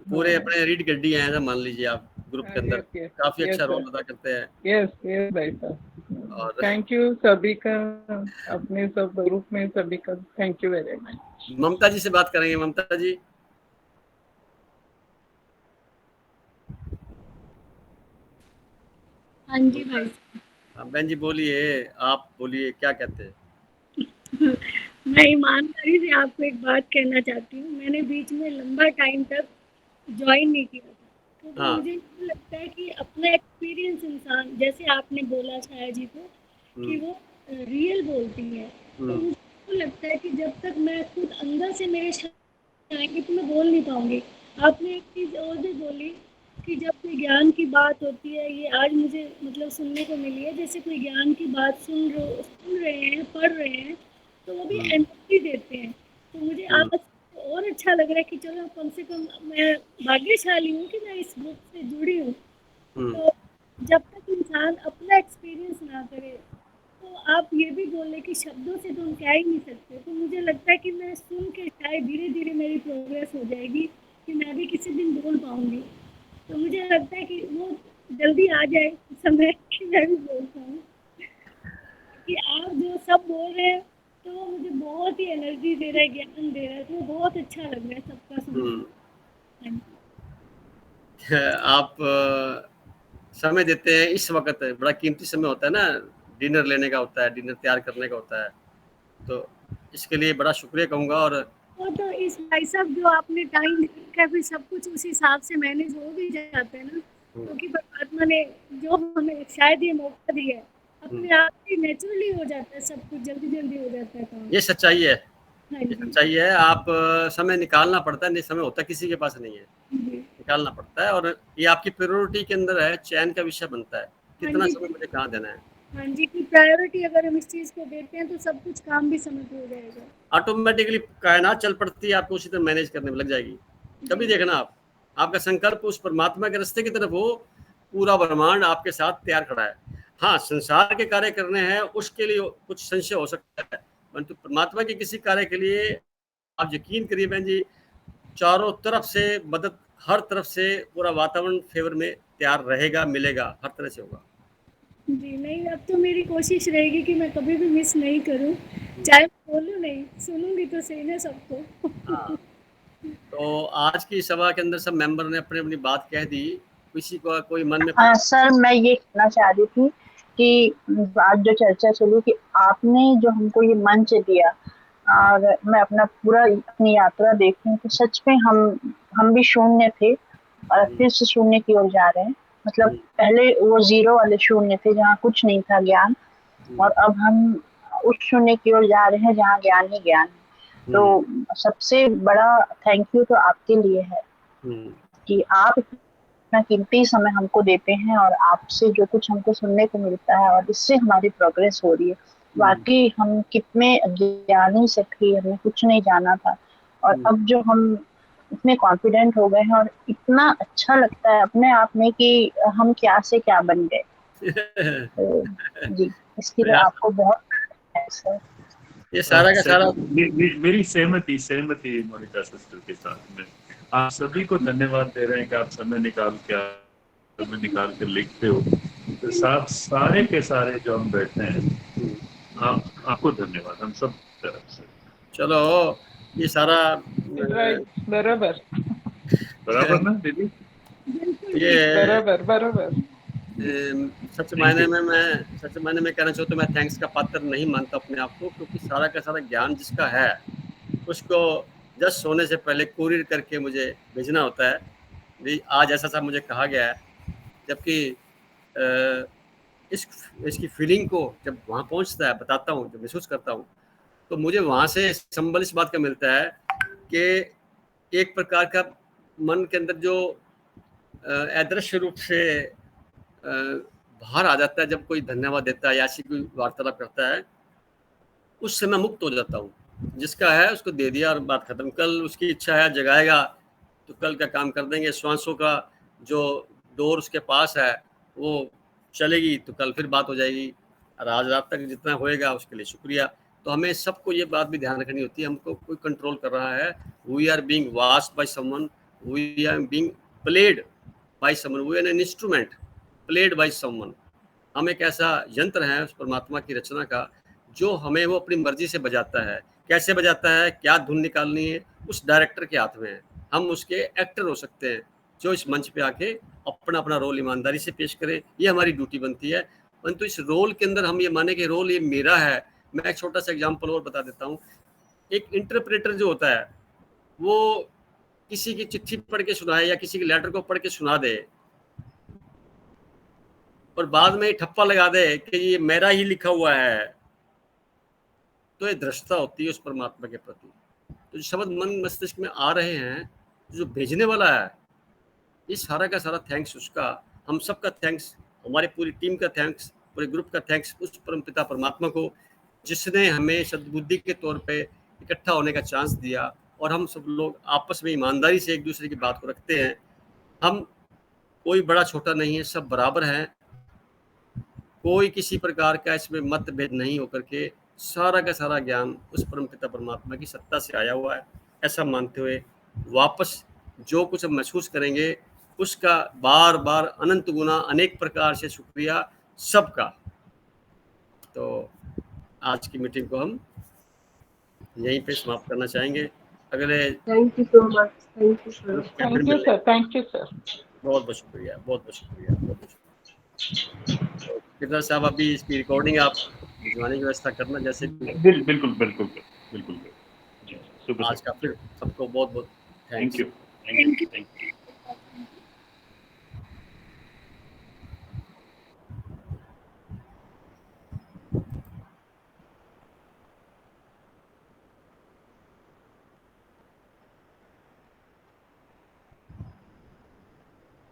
पूरे अपने रीड गड्डी हैं, ऐसा मान लीजिए आप ग्रुप के अंदर काफी अच्छा रोल अदा करते हैं।
यस भाई साहब, और थैंक यू सभी का, अपने सब ग्रुप में सभी का थैंक यू वेरी मच।
ममता जी से बात करेंगे। ममता जी,
हाँ जी भाई।
बहन जी बोलिए, आप बोलिए क्या कहते हैं।
मैं ईमानदारी से आपको एक बात कहना चाहती हूँ, मैंने बीच में लंबा टाइम तक ज्वाइन नहीं किया था, तो मुझे लगता है कि अपना एक्सपीरियंस इंसान, जैसे आपने बोला छाया जी को कि वो रियल बोलती है, तो मुझे लगता है कि जब तक मैं खुद अंदर से मेरे आएंगे तो मैं बोल नहीं पाऊंगी। आपने एक चीज़ और भी बोली कि जब कोई ज्ञान की बात होती है, ये आज मुझे मतलब सुनने को मिली है, जैसे कोई ज्ञान की बात सुन रहे हैं, पढ़ रहे हैं, तो वो भी एनर्जी देते हैं। तो मुझे आज और अच्छा लग रहा है कि चलो कम से कम मैं भाग्यशाली हूँ कि मैं इस ग्रुप से जुड़ी हूँ। तो जब तक इंसान अपना एक्सपीरियंस ना करे, तो आप ये भी बोले कि शब्दों से तो हम कह ही नहीं सकते, तो मुझे लगता है कि मैं सुन के शायद धीरे धीरे मेरी प्रोग्रेस हो जाएगी कि मैं भी किसी दिन बोल पाऊंगी। तो मुझे लगता है कि वो जल्दी आ जाए समय कि मैं भी बोल पाऊँ, कि आप जो सब बोल रहे हैं तो वो मुझे बहुत ही एनर्जी दे रहा है, ज्ञान दे रहा है, तो बहुत अच्छा लग रहा है सबका सुनना।
आप समय देते हैं, इस वक्त बड़ा कीमती समय होता है ना, डिनर लेने का होता है, डिनर तैयार करने का होता है, तो इसके लिए बड़ा शुक्रिया कहूँगा। और
वो तो इस भाई साहब जो आपने टाइम का भी सब कुछ उस हिसाब से मैनेज हो भी जाता है ना, क्योंकि परमात्मा ने जो हमें शायद ये मौका दिया है, अपने आप ही नेचुरली हो जाता है, सब कुछ जल्दी जल्दी हो जाता है काम।
ये सच्चाई है, ये सच्चाई है। आप समय निकालना पड़ता है, नहीं समय होता किसी के पास नहीं है, निकालना पड़ता है, और ये आपकी प्रायोरिटी के अंदर है, चयन का विषय बनता है, कितना समय मुझे कहाँ देना है।
हाँ जी, की प्रायोरिटी अगर हम इस चीज को देते हैं तो सब कुछ काम भी समय पे हो जाएगा,
ऑटोमेटिकली कायनात चल पड़ती है, आपको उसी तरह मैनेज करने में लग जाएगी। कभी देखना आप, आपका संकल्प उस परमात्मा के रास्ते की तरफ हो, पूरा ब्रह्मांड आपके साथ तैयार खड़ा है। हाँ, संसार के कार्य करने हैं उसके लिए कुछ संशय हो सकता है, परंतु परमात्मा के किसी कार्य के लिए आप यकीन करिए बहन जी, चारों तरफ से मदद, हर तरफ से पूरा वातावरण फेवर में तैयार रहेगा, मिलेगा, हर तरह से होगा।
जी नहीं, अब तो मेरी कोशिश रहेगी कि मैं कभी भी मिस नहीं करूं, चाहे बोलूं नहीं, सुनूंगी तो सही ना सबको।
हाँ। तो आज की सभा के अंदर सब मेंबर ने अपनी अपनी बात कह दी, किसी को कोई मन में।
हाँ सर, मैं ये कहना चाह रही थी कि आज जो चर्चा चली कि आपने जो हमको ये मंच दिया, और मैं अपना पूरा अपनी यात्रा देखूं तो सच में हम भी शून्य थे और फिर से शून्य की ओर जा रहे हैं। मतलब पहले वो 0 वाले शून्य थे जहाँ कुछ नहीं था ज्ञान, और अब हम उस शून्य की ओर जा रहे हैं जहाँ ज्ञान ही ज्ञान है। तो सबसे बड़ा थैंक यू तो आपके लिए है कि आप इतना कीमती समय हमको देते हैं और आपसे जो कुछ हमको सुनने को मिलता है और इससे हमारी प्रोग्रेस हो रही है। वाकई हम कितने अज्ञानी से थे, हमें कुछ नहीं जाना था, और अब जो हम इतने कॉन्फिडेंट हो गए हैं और इतना अच्छा लगता है अपने आप में कि हम क्या से क्या बन गए। तो जी, इसके लिए आपको बहुत थैंक्स है।
ये सारा का सारा
मेरी सहमति मोनिका सिस्टर के साथ में। आप सभी को धन्यवाद दे रहे हैं कि आप समय निकाल कर लिखते हो। तो सारे के सारे जो हम बैठे हैं, आपको धन्यवाद हम सब तरफ से।
चलो ये सारा
बराबर ना दीदी?
ये
बराबर
सच मायने में कहना चाहूँ तो मैं थैंक्स का पात्र नहीं मानता अपने आप को, क्योंकि सारा का सारा ज्ञान जिसका है उसको जस्ट सोने से पहले कुरियर करके मुझे भेजना होता है। भी आज ऐसा सा मुझे कहा गया है, जबकि इसकी फीलिंग को जब वहाँ पहुँचता है, बताता हूँ, जब महसूस करता हूँ, तो मुझे वहाँ से संबल इस बात का मिलता है कि एक प्रकार का मन के अंदर जो अदृश्य रूप से बाहर आ जाता है जब कोई धन्यवाद देता है या ऐसी कोई वार्तालाप करता है, उससे मैं मुक्त हो जाता हूँ। जिसका है उसको दे दिया और बात खत्म। कल उसकी इच्छा है जगाएगा तो कल का काम कर देंगे। श्वासों का जो डोर उसके पास है वो चलेगी तो कल फिर बात हो जाएगी। और आज रात तक जितना होएगा उसके लिए शुक्रिया। तो हमें सबको ये बात भी ध्यान रखनी होती है, हमको कोई कंट्रोल कर रहा है। We are being watched by someone, we are being played by someone, we are an instrument played by someone. हम एक ऐसा यंत्र है उस परमात्मा की रचना का जो हमें वो अपनी मर्जी से बजाता है। कैसे बजाता है, क्या धुन निकालनी है, उस डायरेक्टर के हाथ में है। हम उसके एक्टर हो सकते हैं जो इस मंच पे आके अपना अपना रोल ईमानदारी से पेश करें, ये हमारी ड्यूटी बनती है। परंतु इस रोल के अंदर हम ये माने कि रोल ये मेरा है। मैं एक छोटा सा एग्जाम्पल और बता देता हूँ। एक इंटरप्रेटर जो होता है वो किसी की चिट्ठी पढ़ के सुनाए या किसी के लेटर को पढ़ के सुना दे और बाद में ठप्पा लगा दे कि ये मेरा ही लिखा हुआ है, तो ये दृष्टता होती है उस परमात्मा के प्रति। तो जो शब्द मन मस्तिष्क में आ रहे हैं, जो भेजने वाला है, इस सारा का सारा थैंक्स उसका, हम सबका थैंक्स, हमारी पूरी टीम का थैंक्स, पूरे ग्रुप का थैंक्स उस परमपिता परमात्मा को जिसने हमें सद्बुद्धि के तौर पे इकट्ठा होने का चांस दिया और हम सब लोग आपस में ईमानदारी से एक दूसरे की बात को रखते हैं। हम कोई बड़ा छोटा नहीं है, सब बराबर हैं। कोई किसी प्रकार का इसमें मतभेद नहीं होकर के सारा का सारा ज्ञान उस परमपिता परमात्मा की सत्ता से आया हुआ है, ऐसा मानते हुए वापस जो कुछ हम महसूस करेंगे उसका बार बार अनंत गुना अनेक प्रकार से शुक्रिया सबका। तो आज की मीटिंग को हम यहीं पे समाप्त करना चाहेंगे। अगले
thank you so much. Thank you sir.
Thank you sir.
बहुत बहुत शुक्रिया, बहुत बहुत शुक्रिया, बहुत बहुत शुक्रिया। किधर साहब अभी इसकी रिकॉर्डिंग आप भिजवाने की व्यवस्था करना, जैसे
बिल्कुल
आज का फिर सबको बहुत बहुत
थैंक यू।